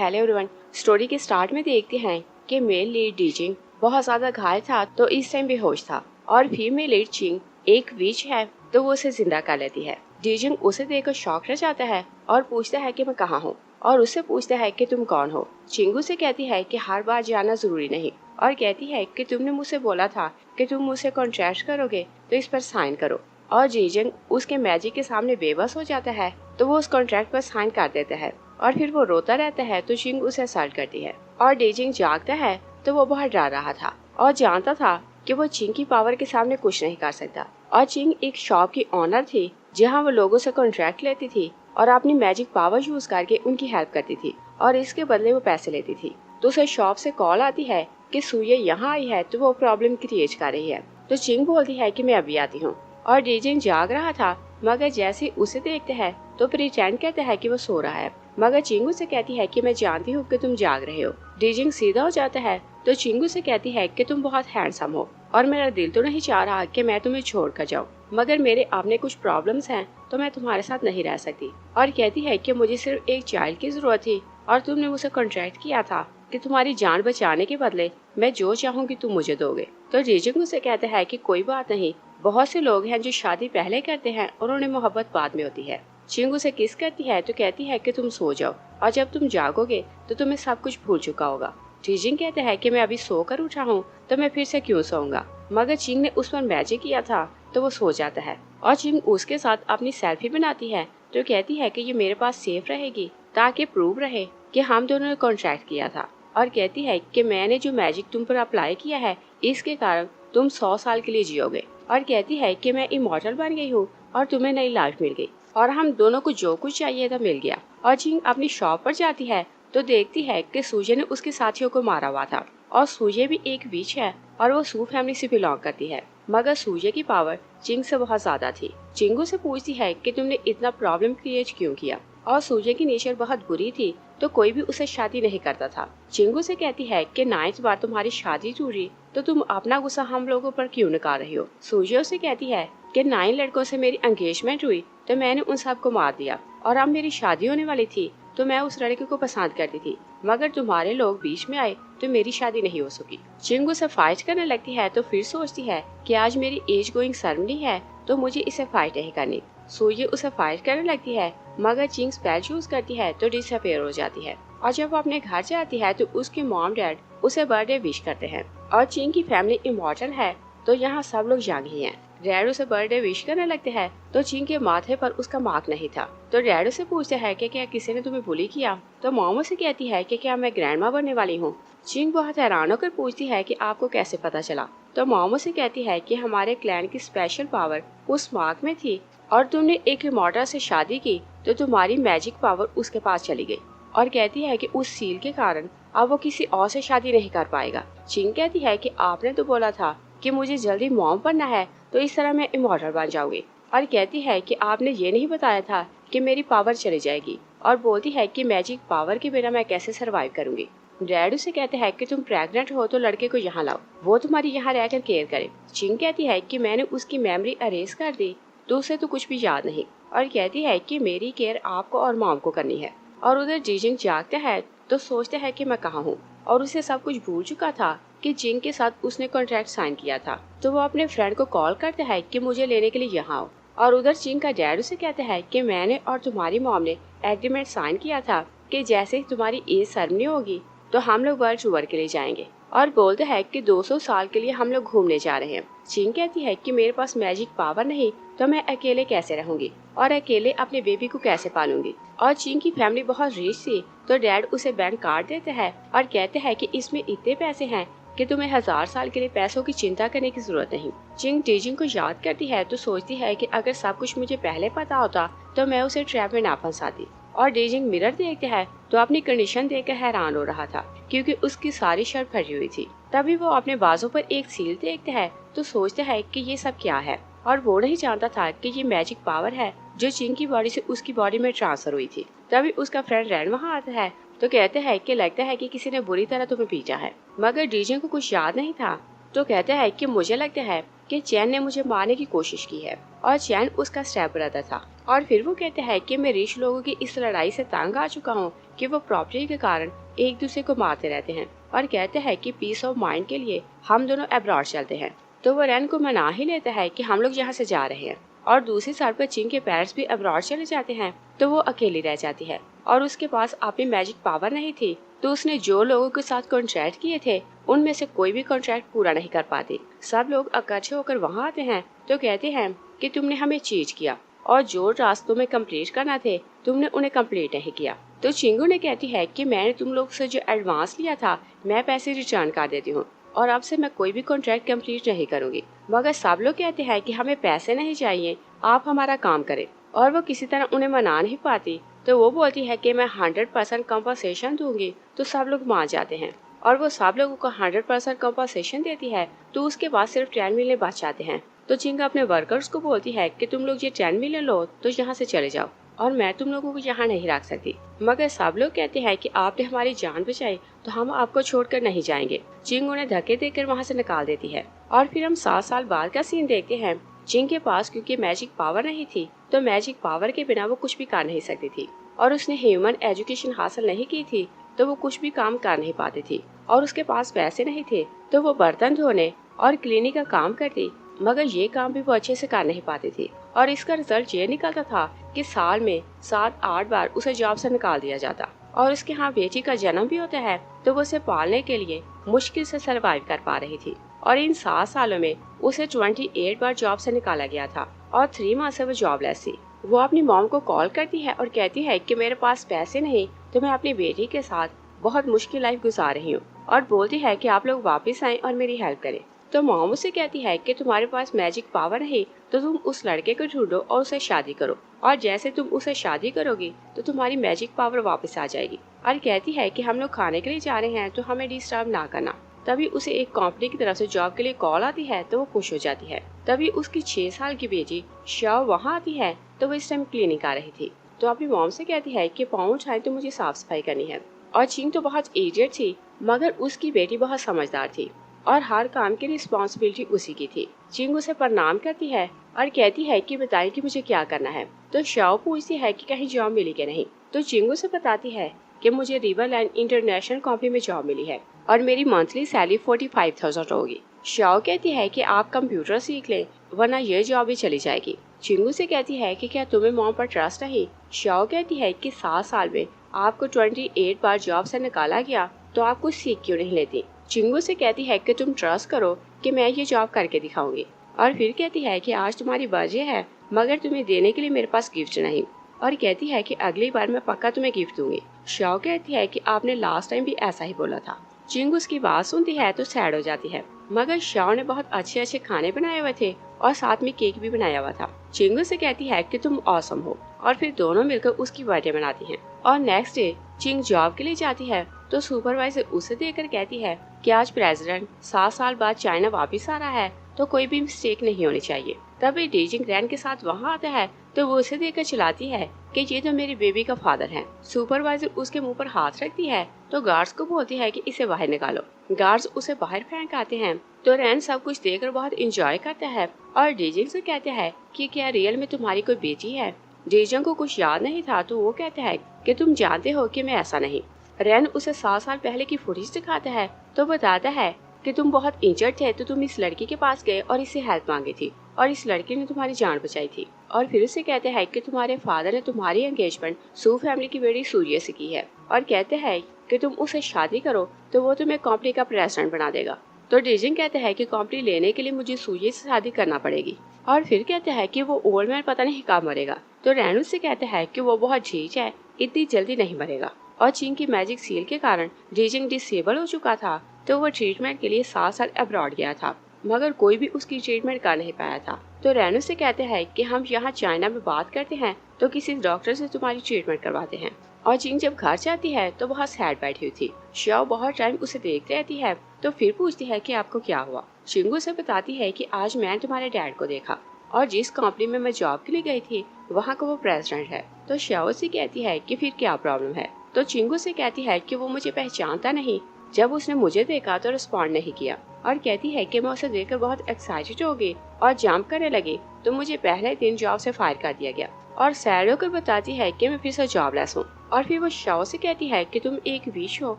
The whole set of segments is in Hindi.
Hello everyone. स्टोरी के स्टार्ट में देखते हैं कि मेल लीड डीजिंग बहुत ज्यादा घायल था तो इस टाइम बेहोश था और फीमेल लीड चिंग एक विच है तो वो उसे जिंदा कर लेती है। डीजिंग उसे देखकर शॉक रह जाता है और पूछता है कि मैं कहाँ हूँ और उससे पूछता है कि तुम कौन हो। चिंग उसे कहती है कि हर बार जाना जरूरी नहीं और कहती है कि तुमने मुझसे बोला था कि तुम मुझसे कॉन्ट्रैक्ट करोगे तो इस पर साइन करो। और डीजिंग उसके मैजिक के सामने बेबस हो जाता है तो वो उस कॉन्ट्रैक्ट पर साइन कर देता है और फिर वो रोता रहता है तो चिंग उसे असल्ट करती है और डीजिंग जागता है तो वो बहुत डर रहा था और जानता था कि वो चिंग की पावर के सामने कुछ नहीं कर सकता। और चिंग एक शॉप की ऑनर थी जहाँ वो लोगों से कॉन्ट्रैक्ट लेती थी और अपनी मैजिक पावर यूज करके उनकी हेल्प करती थी और इसके बदले वो पैसे लेती थी। तो उसे शॉप से कॉल आती है कि सूर्य यहाँ आई है तो वो प्रॉब्लम क्रिएट कर रही है। तो चिंग बोलती है कि मैं अभी आती हूँ और डीजिंग जाग रहा था मगर जैसे उसे देखते हैं तो प्रिटेंड करता है कि वो सो रहा है मगर चिंगू से कहती है कि मैं जानती हूँ कि तुम जाग रहे हो। डीजिंग सीधा हो जाता है तो चिंगू से कहती है कि तुम बहुत हैंडसम हो और मेरा दिल तो नहीं चाह रहा कि मैं तुम्हें छोड़कर जाऊँ मगर मेरे अपने कुछ प्रॉब्लम्स हैं तो मैं तुम्हारे साथ नहीं रह सकती। और कहती है कि मुझे सिर्फ एक चाइल्ड की जरूरत थी और तुमने मुझे कॉन्ट्रैक्ट किया था कि तुम्हारी जान बचाने के बदले मैं जो चाहूंगी तुम मुझे दोगे। तो डीजिंग उसे कहता है कि कोई बात नहीं, बहुत से लोग हैं जो शादी पहले करते हैं और उन्हें मोहब्बत बाद में होती है। चिंग उसे किस करती है तो कहती है कि तुम सो जाओ और जब तुम जागोगे तो तुम्हें सब कुछ भूल चुका होगा। डीजिंग कहता है कि मैं अभी सोकर उठा हूँ तो मैं फिर से क्यों सोऊंगा मगर चिंग ने उस पर मैजिक किया था तो वो सो जाता है और चिंग उसके साथ अपनी सेल्फी बनाती है तो कहती है कि ये मेरे पास सेफ रहेगी ताकि प्रूव रहे कि हम दोनों ने कॉन्ट्रैक्ट किया था। और कहती है कि मैंने जो मैजिक तुम पर अप्लाई किया है इसके कारण तुम 100 साल के लिए जियोगे। और कहती है कि मैं इमॉर्टल बन गई हूँ और तुम्हें नई लाइफ मिल गई और हम दोनों को जो कुछ चाहिए था मिल गया। और चिंग अपनी शॉप पर जाती है तो देखती है कि सूर्य ने उसके साथियों को मारा हुआ था और सूर्य भी एक विच है और वो सू फैमिली से बिलोंग करती है मगर सूर्य की पावर चिंग से बहुत ज्यादा थी। चिंगू से पूछती है कि तुमने इतना प्रॉब्लम क्रिएट क्यों किया और सूर्य की नेचर बहुत बुरी थी तो कोई भी उसे शादी नहीं करता था। चिंगू से कहती है कि 9th बार तुम्हारी शादी टूटी तो तुम अपना गुस्सा हम लोगों पर क्यों निकाल रही हो। सूर्य उसे कहती है कि 9 लड़कों से मेरी एंगेजमेंट हुई तो मैंने उन सबको मार दिया और अब मेरी शादी होने वाली थी तो मैं उस लड़के को पसंद करती थी मगर तुम्हारे लोग बीच में आए तो मेरी शादी नहीं हो सकी। चिंगू से फाइट करने लगती है तो फिर सोचती है कि आज मेरी एज गोइंग सेरेमनी है तो मुझे इसे फाइट नहीं करनी। सूर्य उसे फाइट करने लगती है मगर चिंग स्पेल यूज करती है तो डिसअपीयर हो जाती है और जब वो अपने घर जाती है तो उसके मॉम डैड उसे बर्थडे विश करते हैं। और चिंग की फैमिली इमॉर्टल है तो यहाँ सब लोग यंग ही हैं। डैड उसे बर्थडे विश करने लगते हैं तो चिंग के माथे पर उसका मार्क नहीं था तो डैड उसे पूछते हैं कि क्या किसी ने तुम्हें बुली किया। तो मॉम उसे कहती है कि क्या मैं ग्रैंडमा बनने वाली हूँ। चिंग बहुत हैरान होकर पूछती है कि आपको कैसे पता चला। तो मॉम उसे कहती है कि हमारे क्लैन की स्पेशल पावर उस मार्क में थी और तुमने एक इमॉर्टल से शादी की तो तुम्हारी मैजिक पावर उसके पास चली गई। और कहती है कि उस सील के कारण अब वो किसी और से शादी नहीं कर पाएगा। चिंग कहती है कि आपने तो बोला था कि मुझे जल्दी मॉम बनना है तो इस तरह मैं इमॉर्टल बन जाऊंगी। और कहती है कि आपने ये नहीं बताया था कि मेरी पावर चली जाएगी और बोलती है कि मैजिक पावर के बिना मैं कैसे सरवाइव करूंगी। डैड उसे कहते हैं कि तुम प्रेग्नेंट हो तो लड़के को यहाँ लाओ, वो तुम्हारी यहाँ रहकर केयर करे। चिंग कहती है कि मैंने उसकी मेमोरी अरेज कर दी तो उसे तो कुछ भी याद नहीं और कहती है कि मेरी केयर आपको और मॉम को करनी है। और उधर डीजिंग जागता है तो सोचता है कि मैं कहाँ हूँ और उसे सब कुछ भूल चुका था कि चिंग के साथ उसने कॉन्ट्रैक्ट साइन किया था। तो वो अपने फ्रेंड को कॉल करता है कि मुझे लेने के लिए यहाँ आओ। और उधर चिंग का डैड उसे कहता है कि मैंने और तुम्हारी मॉम ने एग्रीमेंट साइन किया था कि जैसे ही तुम्हारी एज सेरेमनी होगी तो हम लोग वर्ल्ड टूर के लिए जाएंगे और बोलते हैं कि 200 साल के लिए हम लोग घूमने जा रहे हैं। चिंग कहती है कि मेरे पास मैजिक पावर नहीं तो मैं अकेले कैसे रहूंगी और अकेले अपने बेबी को कैसे पालूंगी। और चिंग की फैमिली बहुत रिच थी तो डैड उसे बैंक कार्ड देते हैं और कहते हैं कि इसमें इतने पैसे हैं कि तुम्हें 1000 साल के लिए पैसों की चिंता करने की जरूरत नहीं। चिंग डीजिंग को याद करती है तो सोचती है कि अगर सब कुछ मुझे पहले पता होता तो मैं उसे ट्रैप में ना फंसाती। और डीजिंग मिरर देखते हैं तो अपनी कंडीशन देखकर हैरान हो रहा था क्योंकि उसकी सारी शर्ट भरी हुई थी। तभी वो अपने बाजू पर एक सील देखते हैं तो सोचते हैं कि ये सब क्या है और वो नहीं जानता था कि ये मैजिक पावर है जो चिंग की बॉडी से उसकी बॉडी में ट्रांसफर हुई थी। तभी उसका फ्रेंड रैन वहाँ आता है तो कहते हैं कि लगता है कि किसी ने बुरी तरह तुम्हें पीटा है मगर डीजिंग को कुछ याद नहीं था तो कहता है कि मुझे लगता है कि चैन ने मुझे मारने की कोशिश की है और चैन उसका स्टेप ब्रदर था। और फिर वो कहता है कि मैं रिच लोगों की इस लड़ाई से तंग आ चुका हूँ कि वो प्रॉपर्टी के कारण एक दूसरे को मारते रहते हैं और कहते हैं कि पीस ऑफ माइंड के लिए हम दोनों अब्रॉड चलते हैं। तो वो रैन को मना ही लेता है कि हम लोग यहाँ से जा रहे हैं। और दूसरी साइड पर चिंग के पेरेंट्स भी अब्रॉड चले जाते हैं तो वो अकेली रह जाती है और उसके पास अपनी मैजिक पावर नहीं थी। तो उसने जो लोगों के साथ कॉन्ट्रैक्ट किए थे उनमें से कोई भी कॉन्ट्रैक्ट पूरा नहीं कर पाती। सब लोग इकट्ठे होकर वहाँ आते हैं तो कहते हैं कि तुमने हमें चीट किया और जो रास्तों में कंप्लीट करना थे तुमने उन्हें कंप्लीट नहीं किया। तो चिंगू ने कहती है कि मैंने तुम लोग से जो एडवांस लिया था मैं पैसे रिटर्न कर देती हूँ और अब से मैं कोई भी कॉन्ट्रैक्ट कंप्लीट नहीं करूंगी। मगर सब लोग कहते हैं कि हमें पैसे नहीं चाहिए, आप हमारा काम करें। और वो किसी तरह उन्हें मना नहीं पाती तो वो बोलती है कि मैं 100% कंपनसेशन दूंगी। तो सब लोग मान जाते हैं और वो सब लोगों को 100% कंपनसेशन देती है। तो उसके बाद सिर्फ 10 मिलियन बच जाते हैं। तो चिंगा अपने वर्कर्स को बोलती है कि तुम लोग ये 10 मिलियन लो तो यहाँ से चले जाओ और मैं तुम लोगों को यहाँ नहीं रख सकती। मगर सब लोग कहते हैं कि आपने हमारी जान बचाई तो हम आपको छोड़कर नहीं जाएंगे। चिंग उन्हें धक्के देकर वहाँ से निकाल देती है। और फिर हम 7 साल बाद का सीन देखते हैं। चिंग के पास क्योंकि मैजिक पावर नहीं थी तो मैजिक पावर के बिना वो कुछ भी कर नहीं सकती थी और उसने ह्यूमन एजुकेशन हासिल नहीं की थी तो वो कुछ भी काम कर नहीं पाती थी और उसके पास पैसे नहीं थे तो वो बर्तन धोने और क्लीनिंग का काम करती। मगर ये काम भी वो अच्छे से कर नहीं पाती थी और इसका रिजल्ट ये निकलता था कि साल में 7-8 बार उसे जॉब से निकाल दिया जाता। और उसके यहाँ बेटी का जन्म भी होता है तो वो उसे पालने के लिए मुश्किल से सरवाइव कर पा रही थी। और इन 7 सालों में उसे 28 बार जॉब से निकाला गया था और 3 माह से वो जॉबलेस थी। वो अपनी मॉम को कॉल करती है और कहती है कि मेरे पास पैसे नहीं तो मैं अपनी बेटी के साथ बहुत मुश्किल लाइफ गुजार रही हूँ और बोलती है कि आप लोग वापस आएं और मेरी हेल्प करें। तो मॉम उसे कहती है कि तुम्हारे पास मैजिक पावर नहीं तो तुम उस लड़के को ढूंढो और उसे शादी करो और जैसे तुम उसे शादी करोगी तो तुम्हारी मैजिक पावर वापस आ जाएगी। और कहती है कि हम लोग खाने के लिए जा रहे हैं तो हमें डिस्टर्ब ना करना। तभी उसे एक कंपनी की तरफ से जॉब के लिए कॉल आती है तो वो खुश हो जाती है। तभी उसकी 6 साल की बेटी शाओ वहाँ आती है तो वो इस टाइम क्लीनिंग कर रही थी। तो अपनी मॉम से कहती है कि पाँव उठाए तो मुझे साफ सफाई करनी है। और चिंग तो बहुत एजेड थी मगर उसकी बेटी बहुत समझदार थी और हर काम की रिस्पॉन्सिबिलिटी उसी की थी। चिंग उसे प्रणाम करती है और कहती है कि बताएं कि मुझे क्या करना है। तो शाओ पूछती है कि कहीं जॉब मिली कि नहीं। तो चिंग उसे बताती है कि मुझे रिवरलैंड इंटरनेशनल कंपनी में जॉब मिली है और मेरी मंथली सैलरी 45,000 होगी। शाओ कहती है कि आप कंप्यूटर सीख लें वरना ये जॉब भी चली जाएगी। चिंगू से कहती है कि क्या तुम्हें मॉम पर ट्रस्ट नहीं। शाओ कहती है कि 7 साल में आपको 28 बार जॉब से निकाला गया तो आप कुछ सीख क्यों नहीं लेती। चिंगू से कहती है कि तुम ट्रस्ट करो कि मैं ये जॉब करके दिखाऊंगी। और फिर कहती है कि आज तुम्हारी बर्थडे है मगर तुम्हें देने के लिए मेरे पास गिफ्ट नहीं। और कहती है कि अगली बार मैं पक्का तुम्हें गिफ्ट दूंगी। शाओ कहती है कि आपने लास्ट टाइम भी ऐसा ही बोला था। चिंगू उसकी बात सुनती है तो सैड हो जाती है मगर शाओ ने बहुत अच्छे अच्छे खाने बनाए हुए थे और साथ में केक भी बनाया हुआ था। चिंगू से कहती है कि तुम ऑसम हो और फिर दोनों मिलकर उसकी बर्थडे मनाती हैं। और नेक्स्ट डे चिंग जॉब के लिए जाती है तो सुपरवाइजर उसे देखकर कहती है कि आज प्रेसिडेंट 7 साल बाद चाइना वापस आ रहा है तो कोई भी मिस्टेक नहीं होनी चाहिए। तभी डीजिंग रैन के साथ वहाँ आता है तो वो उसे देखकर चिल्लाती है कि ये तो मेरी बेबी का फादर है। सुपरवाइजर उसके मुंह पर हाथ रखती है तो गार्ड्स को बोलती है कि इसे बाहर निकालो। गार्ड्स उसे बाहर फेंक आते हैं तो रैन सब कुछ देखकर बहुत इंजॉय करता है और डीजिंग से कहता है कि क्या रियल में तुम्हारी कोई बेटी है। डीजिंग को कुछ याद नहीं था तो वो कहता है कि तुम जानते हो कि मैं ऐसा नहीं। रैन उसे 7 साल पहले की फुटेज दिखाता है तो बताता है कि तुम बहुत इंजर्ड थे तो तुम इस लड़की के पास गए और इससे हेल्प मांगी थी और इस लड़की ने तुम्हारी जान बचाई थी। और फिर उसे कहते हैं कि तुम्हारे फादर ने तुम्हारी एंगेजमेंट सू फैमिली की बेटी सूर्य से की है और कहते हैं कि तुम उसे शादी करो तो वो तुम्हें कंपनी का प्रेसिडेंट बना देगा। तो डीजिंग कहते हैं कि कंपनी लेने के लिए मुझे सूर्य से शादी करना पड़ेगी। और फिर कहते हैं कि वो ओल्ड मैन पता नहीं कब मरेगा। तो रैन से कहते हैं कि वो बहुत झीज है, इतनी जल्दी नहीं मरेगा। और चिंग की मैजिक सील के कारण डीजिंग डिसेबल हो चुका था तो वो ट्रीटमेंट के लिए 7 साल अब्रॉड गया था मगर कोई भी उसकी ट्रीटमेंट कर नहीं पाया था। तो रैनो से कहते हैं कि हम यहाँ चाइना में बात करते हैं तो किसी डॉक्टर से तुम्हारी ट्रीटमेंट करवाते हैं। और चिंग जब घर जाती है तो बहुत सैड बैठी हुई थी। शाओ बहुत टाइम उसे देखती रहती है तो फिर पूछती है कि आपको क्या हुआ। चिंगू से बताती है कि आज मैंने तुम्हारे डैड को देखा और जिस कंपनी में मैं जॉब के लिए गई थी वहाँ का वो प्रेसिडेंट है। तो शाओ से कहती है कि फिर क्या प्रॉब्लम है। तो चिंगू से कहती है कि वो मुझे पहचानता नहीं जब उसने मुझे देखा तो रिस्पॉन्ड नहीं किया और कहती है कि मैं उसे देखकर बहुत एक्साइटेड हो गई और जंप करने लगी तो मुझे पहले दिन जॉब से फायर कर दिया गया और सैड होकर बताती है कि मैं फिर से जॉबलेस हूँ। और फिर वो शाओ से कहती है कि तुम एक विश हो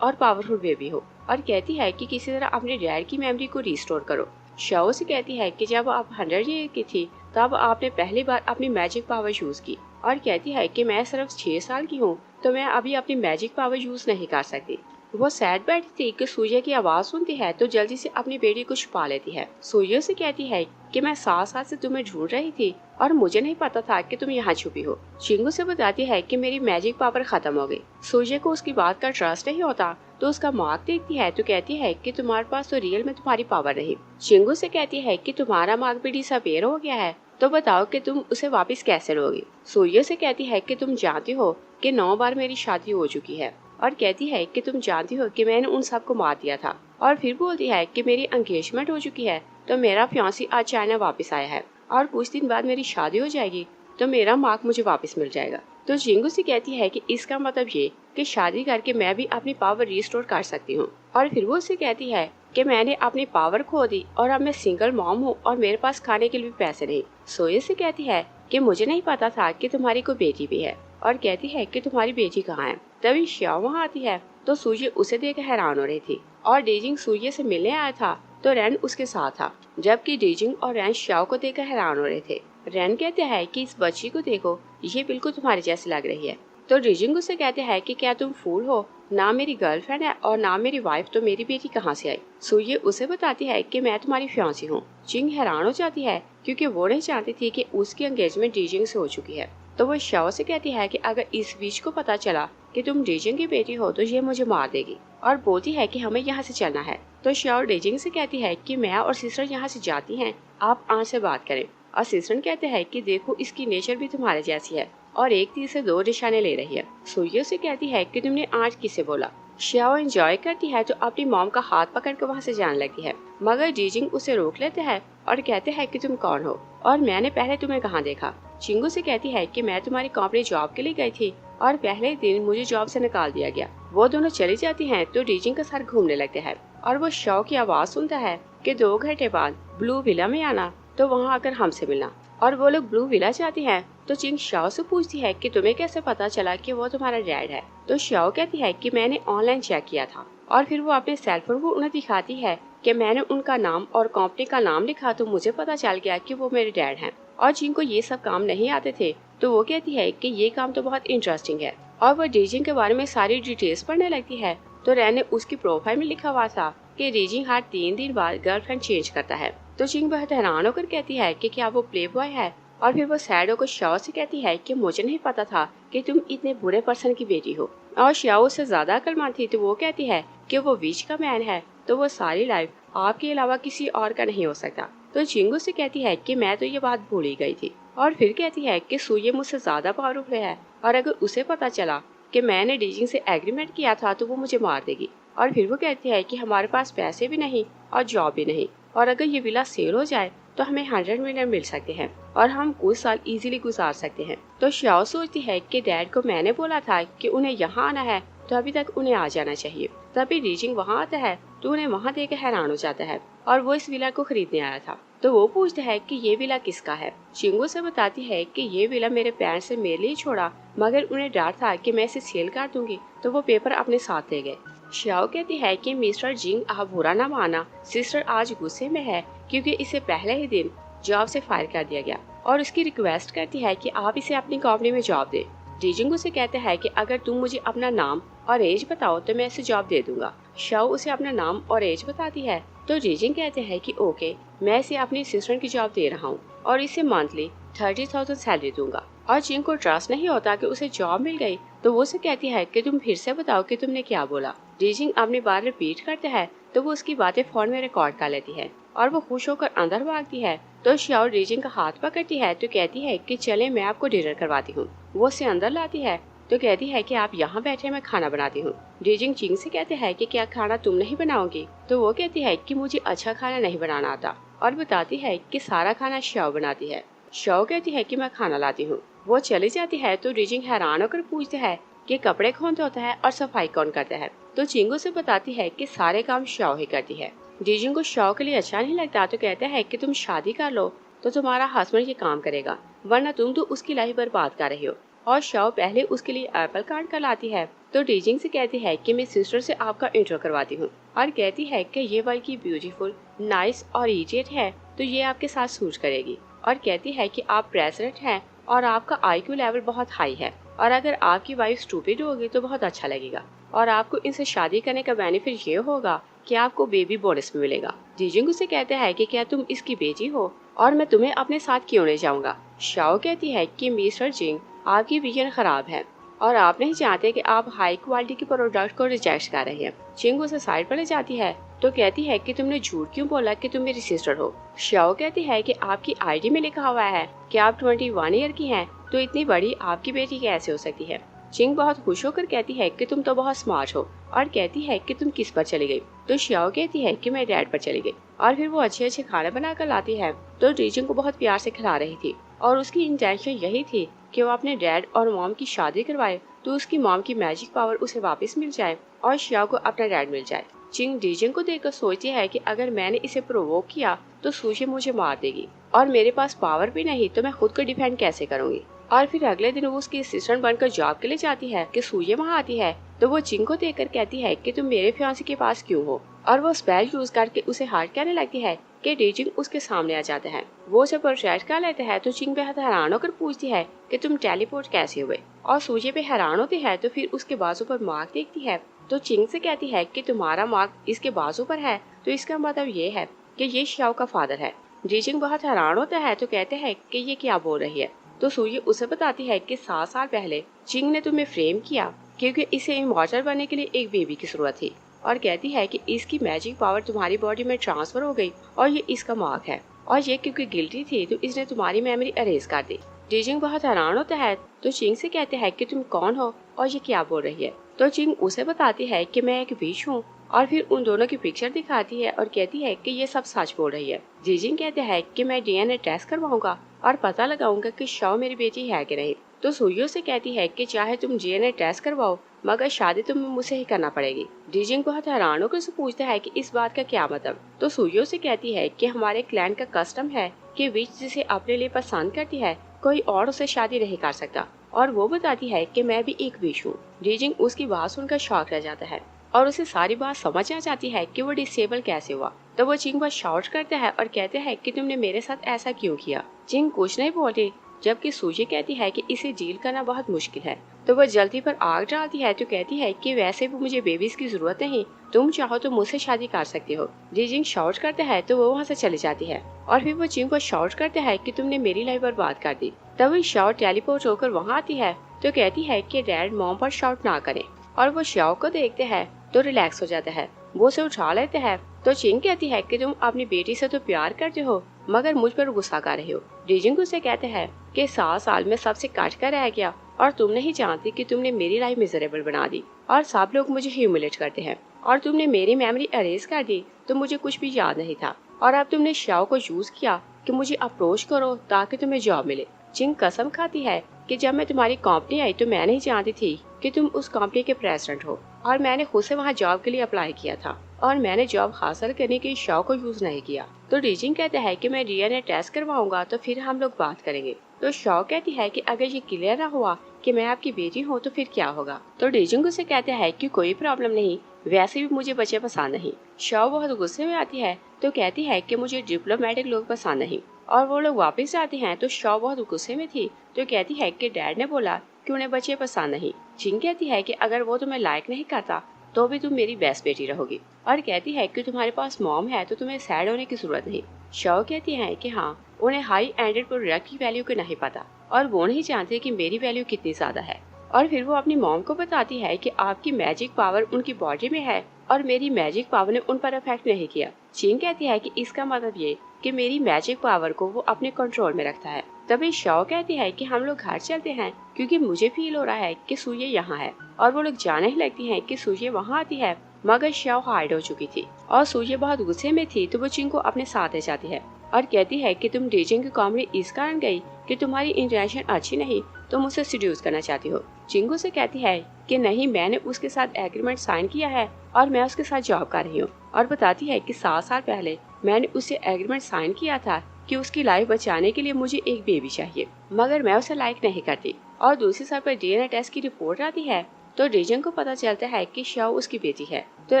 और पावरफुल बेबी हो और कहती है कि किसी तरह अपने डैड की मेमोरी को रिस्टोर करो। शाओ से कहती है कि जब आप 100 ईयर की थी तब आपने पहली बार अपनी मैजिक पावर यूज की और कहती है कि मैं सिर्फ 6 साल की हूँ तो मैं अभी अपनी मैजिक पावर यूज नहीं कर सकती। वो सैड बैठी थी कि सूर्य की आवाज सुनती है तो जल्दी से अपनी बेटी को छुपा लेती है। सूर्य से कहती है कि मैं 7 साल से तुम्हें ढूंढ रही थी और मुझे नहीं पता था कि तुम यहाँ छुपी हो। चिंगू से बताती है कि मेरी मैजिक पावर खत्म हो गई। सूर्य को उसकी बात का ट्रस्ट नहीं होता तो उसका मार्क देखती है तो कहती है कि तुम्हारे पास तो रियल में तुम्हारी पावर नहीं। चिंगू से कहती है कि तुम्हारा मार्क भी डिसअपीयर हो गया है तो बताओ कि तुम उसे वापस कैसे लोगी। सूर्य से कहती है कि तुम जानती हो कि 9 बार मेरी शादी हो चुकी है और कहती है कि तुम जानती हो कि मैंने उन सबको मार दिया था और फिर बोलती है कि मेरी एंगेजमेंट हो चुकी है तो मेरा फियांसी आज चाइना वापस आया है और कुछ दिन बाद मेरी शादी हो जाएगी तो मेरा मार्क मुझे वापस मिल जाएगा। तो चिंगू से कहती है कि इसका मतलब ये कि शादी करके मैं भी अपनी पावर रिस्टोर कर सकती हूँ। और फिर वो उससे कहती है कि मैंने अपनी पावर खो दी और अब मैं सिंगल मॉम हूँ और मेरे पास खाने के लिए भी पैसे नहीं। सोये से कहती है कि मुझे नहीं पता था कि तुम्हारी कोई बेटी भी है और कहती है कि तुम्हारी बेटी कहाँ है। तभी श्याओ वहाँ आती है तो सूर्य उसे देख हैरान हो रही थी और डीजिंग सूर्य से मिलने आया था तो रैन उसके साथ था, जबकि डीजिंग और रैन श्याओ को देखकर हैरान हो रहे थे। रैन कहते हैं कि इस बच्ची को देखो, ये बिल्कुल तुम्हारे जैसी लग रही है। तो डीजिंग उसे कहते हैं कि क्या तुम फूल हो, ना मेरी गर्लफ्रेंड है और ना मेरी वाइफ, तो मेरी बेटी कहाँ से आई। सूर्य उसे बताती है कि मैं तुम्हारी फियांसी हूँ। चिंग हैरान हो जाती है क्योंकि वो नहीं जानती थी कि उसकी एंगेजमेंट डीजिंग से हो चुकी है। तो वो शाओ से कहती है कि अगर इस बीच को पता चला कि तुम डीजिंग की बेटी हो तो ये मुझे मार देगी और बोलती है कि हमें यहाँ से चलना है। तो शाओ डीजिंग से कहती है कि मैं और सिस्टर यहाँ से जाती हैं, आप आज से बात करें। और सिस्टर कहते हैं कि देखो इसकी नेचर भी तुम्हारे जैसी है और एक तीर से 2 निशाने ले रही है। सूर्य से कहती है कि तुमने आज किसे बोला। श्याओ एंजॉय करती है तो अपनी मॉम का हाथ पकड़ कर वहाँ से जाने लगती है, मगर डीजिंग उसे रोक लेते हैं और कहते हैं कि तुम कौन हो और मैंने पहले तुम्हें कहाँ देखा। चिंगू से कहती है कि मैं तुम्हारी कंपनी जॉब के लिए गई थी और पहले दिन मुझे जॉब से निकाल दिया गया। वो दोनों चली जाती हैं तो डीजिंग का सर घूमने लगते हैं और वो शॉ की आवाज सुनता है कि 2 घंटे बाद ब्लू विला में आना तो वहाँ आकर हमसे मिलना। और वो लोग ब्लू विला जाती हैं तो चिंग शाओ से पूछती है कि तुम्हें कैसे पता चला कि वो तुम्हारा डैड है। तो शाओ कहती है कि मैंने ऑनलाइन चेक किया था और फिर वो अपने सेलफोन को उन्हें दिखाती है कि मैंने उनका नाम और कंपनी का नाम लिखा तो मुझे पता चल गया कि वो मेरे डैड हैं। और चिंग को ये सब काम नहीं आते थे तो वो कहती है कि ये काम तो बहुत इंटरेस्टिंग है और वो डीजिंग के बारे में सारी डिटेल्स पढ़ने लगती है। तो रैन ने उसकी प्रोफाइल में लिखा हुआ था कि डीजिंग हर 3 दिन बाद गर्लफ्रेंड चेंज करता है। तो चिंग बहुत हैरान होकर कहती है कि क्या वो प्ले बॉय है। और फिर वो सैड होकर शाओ से कहती है कि मुझे नहीं पता था कि तुम इतने बुरे पर्सन की बेटी हो। और शाओ उससे ज्यादा अक्लमंद थी तो वो कहती है कि वो विच का मैन है तो वो सारी लाइफ आपके अलावा किसी और का नहीं हो सकता। तो चिंगू से कहती है कि मैं तो ये बात भूल ही गई थी। और फिर कहती है कि सूर्य मुझसे ज्यादा पावरफुल है और अगर उसे पता चला कि मैंने डीजिंग से एग्रीमेंट किया था तो वो मुझे मार देगी। और फिर वो कहती है कि हमारे पास पैसे भी नहीं और जॉब भी नहीं और अगर ये विला सेल हो जाए तो हमें 100 मिलियन मिल सकते हैं और हम कुछ साल इजीली गुजार सकते हैं। तो शाओ सोचती है कि डैड को मैंने बोला था कि उन्हें यहाँ आना है तो अभी तक उन्हें आ जाना चाहिए। तभी डीजिंग वहाँ आता है तो उन्हें वहाँ देकर हैरान हो जाता है और वो इस विला को खरीदने आया था। तो वो पूछता है कि ये विला किसका है। चिंगू से बताती है कि ये विला मेरे पेरेंट्स से मेरे लिए छोड़ा, मगर उन्हें डर था कि मैं इसे सेल कर दूंगी तो वो पेपर अपने साथ ले गए। शाओ कहती है कि मिस्टर जिंग आप बुरा ना माना, सिस्टर आज गुस्से में है क्योंकि इसे पहले ही दिन जॉब से फायर कर दिया गया और उसकी रिक्वेस्ट करती है कि आप इसे अपनी कंपनी में जॉब दे। डीजिंग उसे कहते हैं कि अगर तुम मुझे अपना नाम और एज बताओ तो मैं इसे जॉब दे दूंगा। शाओ उसे अपना नाम और एज बताती है तो डीजिंग कहते हैं कि ओके, मैं इसे अपनी सिस्टर की जॉब दे रहा हूँ और इसे मंथली 30,000 सैलरी दूंगा। और जिंग को ट्रस्ट नहीं होता कि उसे जॉब मिल गई तो वो उसे कहती है कि तुम फिर से बताओ कि तुमने क्या बोला। डीजिंग अपनी बात रिपीट करते हैं तो वो उसकी बातें फोन में रिकॉर्ड कर लेती है और वो खुश होकर अंदर भागती है। तो शाओ डीजिंग का हाथ पकड़ती है तो कहती है कि चले मैं आपको डिनर करवाती हूँ। वो उसे अंदर लाती है तो कहती है कि आप यहाँ बैठे मैं खाना बनाती हूँ। डीजिंग चिंग से कहते हैं कि क्या खाना तुम नहीं बनाओगी। तो वो कहती है कि मुझे अच्छा खाना नहीं बनाना आता और बताती है कि सारा खाना शाओ बनाती है। शाओ कहती है कि मैं खाना लाती हूँ। वो चली जाती है तो डीजिंग हैरान होकर पूछते है कि कपड़े कौन धोता है और सफाई कौन करता है। तो चिंग उसे बताती है कि सारे काम शाओ ही करती है। डीजिंग को शाओ के लिए अच्छा नहीं लगता तो कहता है कि तुम शादी कर लो तो तुम्हारा हस्बैंड ये काम करेगा, वरना तुम तो उसकी लाइफ बर्बाद कर रही हो। और शाओ पहले उसके लिए एप्पल कार्ड कर लाती है। तो डीजिंग से कहती है कि मैं सिस्टर से आपका इंट्रो करवाती हूँ और कहती है कि ये बल्कि ब्यूटीफुल, नाइस और इडियट है तो ये आपके साथ सूट करेगी। और कहती है कि आप प्रेसिडेंट हैं और आपका IQ लेवल बहुत हाई है और अगर आपकी वाइफ स्टूपिड होगी तो बहुत अच्छा लगेगा और आपको इनसे शादी करने का बेनिफिट ये होगा कि आपको बेबी बोनस भी मिलेगा। जीजिंग उसे कहता है कि क्या तुम इसकी बेटी हो और मैं तुम्हें अपने साथ क्यों ले जाऊंगा। शाओ कहती है कि मिस्टर जिंग, आपकी विजन खराब है और आप नहीं चाहते कि आप हाई क्वालिटी के प्रोडक्ट को रिजेक्ट कर रहे हैं। चिंग उसे साइड पर ले जाती है तो कहती है कि तुमने झूठ क्यों बोला कि तुम मेरी सिस्टर हो। शाओ कहती है कि आपकी ID में लिखा हुआ है कि आप 21 ईयर की हैं, तो इतनी बड़ी आपकी बेटी कैसे हो सकती है। चिंग बहुत खुश होकर कहती है कि तुम तो बहुत स्मार्ट हो और कहती है कि तुम किस पर चली गई। तो शाओ कहती है कि मैं डैड पर चली गई और फिर वो अच्छे अच्छे खाना बनाकर लाती है। तो डीजिंग को बहुत प्यार से खिला रही थी और उसकी इंटेंशन यही थी कि वो अपने डैड और मॉम की शादी करवाए तो उसकी मॉम की मैजिक पावर उसे वापस मिल जाए और शाओ को अपना डैड मिल जाए। चिंग डीजिंग को देखकर सोचती है कि अगर मैंने इसे प्रोवोक किया तो सूजी मुझे मार देगी और मेरे पास पावर भी नहीं तो मैं खुद को डिफेंड कैसे करूंगी। और फिर अगले दिन वो उसकी असिस्टेंट बनकर जॉब के लिए जाती है कि सूजी वहाँ आती है तो वो चिंग को देखकर कहती है कि तुम मेरे फियांसे के पास क्यों हो और वो स्पेल यूज करके उसे हार्ट कहने लगती है कि डीजिंग उसके सामने आ जाता है। वो उसे प्रोटेक्ट कर लेता है तो चिंग बेहद हैरान होकर पूछती है कि तुम टेलीपोर्ट कैसे हुए और सूजी पे हैरान होती है। तो फिर उसके बाजू पर मार्क देखती है तो चिंग से कहती है कि तुम्हारा मार्क इसके बाजू पर है तो इसका मतलब ये है कि ये शाओ का फादर है। डीजिंग बहुत हैरान होता है तो कहते हैं कि ये क्या बोल रही है। तो सूजी उसे बताती है कि 7 साल पहले चिंग ने तुम्हें फ्रेम किया क्योंकि इसे इमॉर्टल बनने के लिए एक बेबी की जरूरत थी और कहती है कि इसकी मैजिक पावर तुम्हारी बॉडी में ट्रांसफर हो गई और ये इसका मार्क है और ये क्योंकि गिल्टी थी तो इसने तुम्हारी मेमोरी अरेज कर दी। डीजिंग बहुत हैरान होता है तो चिंग से कहते हैं कि तुम कौन हो और ये क्या बोल रही है। तो चिंग उसे बताती है कि मैं एक विश हूँ और फिर उन दोनों की पिक्चर दिखाती है और कहती है कि ये सब सच बोल रही है। डीजिंग कहते हैं कि मैं DNA टेस्ट करवाऊंगा और पता लगाऊंगा कि शाओ मेरी बेटी है कि नहीं। तो सूयो से कहती है कि चाहे तुम DNA टेस्ट करवाओ मगर शादी तुम्हें मुझसे ही करना पड़ेगी। डीजिंग बहुत हैरान होकर उससे पूछता है कि इस बात का क्या मतलब। तो सूयो से कहती है कि हमारे क्लैन का कस्टम है कि विच जिसे अपने लिए पसंद करती है कोई और उसे शादी नहीं कर सकता और वो बताती है कि मैं भी एक विश हूँ। डीजिंग उसकी बात सुनकर शॉक रह जाता है और उसे सारी बात समझ आ जाती है कि वो डिसेबल कैसे हुआ। तो वो चिंग पर शाउट करता है और कहते हैं कि तुमने मेरे साथ ऐसा क्यों किया। चिंग कुछ नहीं बोलती जबकि सूजी कहती है कि इसे डील करना बहुत मुश्किल है। तो वह जल्दी पर आग डालती है तो कहती है कि वैसे भी मुझे बेबीज की जरूरत नहीं, तुम चाहो तो मुझसे शादी कर सकती हो। डीजिंग शाउट करता है तो वो वहाँ से चली जाती है और फिर वो चिंग को शाउट करता है कि तुमने मेरी लाइफ बर्बाद कर दी। तब वो शाउट टेलीपोर्ट होकर वहाँ आती है तो कहती है कि डैड मॉम पर शाउट ना करें और वो शाओ को देखते हैं तो रिलैक्स हो जाता है। वो उसे उठा लेते हैं तो चिंग कहती है कि तुम अपनी बेटी से तो प्यार करते हो मगर मुझ पर गुस्सा कर रहे हो। डीजिंग उसे कहते हैं कि 7 साल में सबसे कट कर रह गया और तुम नहीं जानती कि तुमने मेरी लाइफ मिजरेबल बना दी और सब लोग मुझे ह्यूमिलेट करते हैं और तुमने मेरी मेमोरी अरेज कर दी तो मुझे कुछ भी याद नहीं था और अब तुमने शाओ को यूज किया कि मुझे अप्रोच करो ताकि तुम्हें जॉब मिले। चिंग कसम खाती है कि जब मैं तुम्हारी कंपनी आई तो मैं नहीं जानती थी कि तुम उस कंपनी के प्रेसिडेंट हो और मैंने खुद से वहाँ जॉब के लिए अप्लाई किया था और मैंने जॉब हासिल करने के शाओ को यूज नहीं किया। तो डीजिंग कहता है कि मैं DNA टेस्ट करवाऊंगा तो फिर हम लोग बात करेंगे। तो शाओ कहती है कि अगर ये क्लियर ना हुआ कि मैं आपकी बेटी हूँ तो फिर क्या होगा। तो डीजिंग उसे कहता है कि कोई प्रॉब्लम नहीं, वैसे भी मुझे बच्चे पसंद नहीं। शाओ बहुत गुस्से में आती है तो कहती है कि मुझे डिप्लोमेटिक लोग पसंद नहीं और वो लोग वापस जाते हैं। तो शाओ बहुत गुस्से में थी तो कहती है कि डैड ने बोला कि उन्हें बच्चे पसंद नहीं। चिंग कहती है कि अगर वो तुम्हें लाइक नहीं करता तो भी तुम मेरी बेस्ट बेटी रहोगी और कहती है कि तुम्हारे पास मॉम है तो तुम्हें सैड होने की जरूरत नहीं। शाओ कहती है कि हाँ, उन्हें हाई एंडेड प्रोडक्ट की वैल्यू को नहीं पता और वो नहीं जानते कि मेरी वैल्यू कितनी ज्यादा है। और फिर वो अपनी मॉम को बताती है कि आपकी मैजिक पावर उनकी बॉडी में है और मेरी मैजिक पावर ने उन पर इफेक्ट नहीं किया। चिंग कहती है कि इसका मतलब ये कि मेरी मैजिक पावर को वो अपने कंट्रोल में रखता है। तभी शाओ कहती है कि हम लोग घर चलते हैं क्योंकि मुझे फील हो रहा है कि सूये यहाँ है और वो लोग जाने ही लगती हैं कि सूये वहाँ आती है मगर शाओ हाइड हो चुकी थी और सूये बहुत गुस्से में थी। तो वो चिंग को अपने साथ ले जाती है और कहती है कि तुम डीजिंग की कॉमेडी इस कारण गई कि तुम्हारी इंटेंशन अच्छी नहीं, तुम उसे सीड्यूस करना चाहती हो। चिंगू से कहती है कि नहीं, मैंने उसके साथ एग्रीमेंट साइन किया है और मैं उसके साथ जॉब कर रही हूँ। और बताती है कि 7 साल पहले मैंने उससे एग्रीमेंट साइन किया था कि उसकी लाइफ बचाने के लिए मुझे एक बेबी चाहिए, मगर मैं उसे लाइक नहीं करती। और दूसरी साइड पर डीएनए टेस्ट की रिपोर्ट आती है तो डीजंग को पता चलता है कि शाओ उसकी बेटी है। तो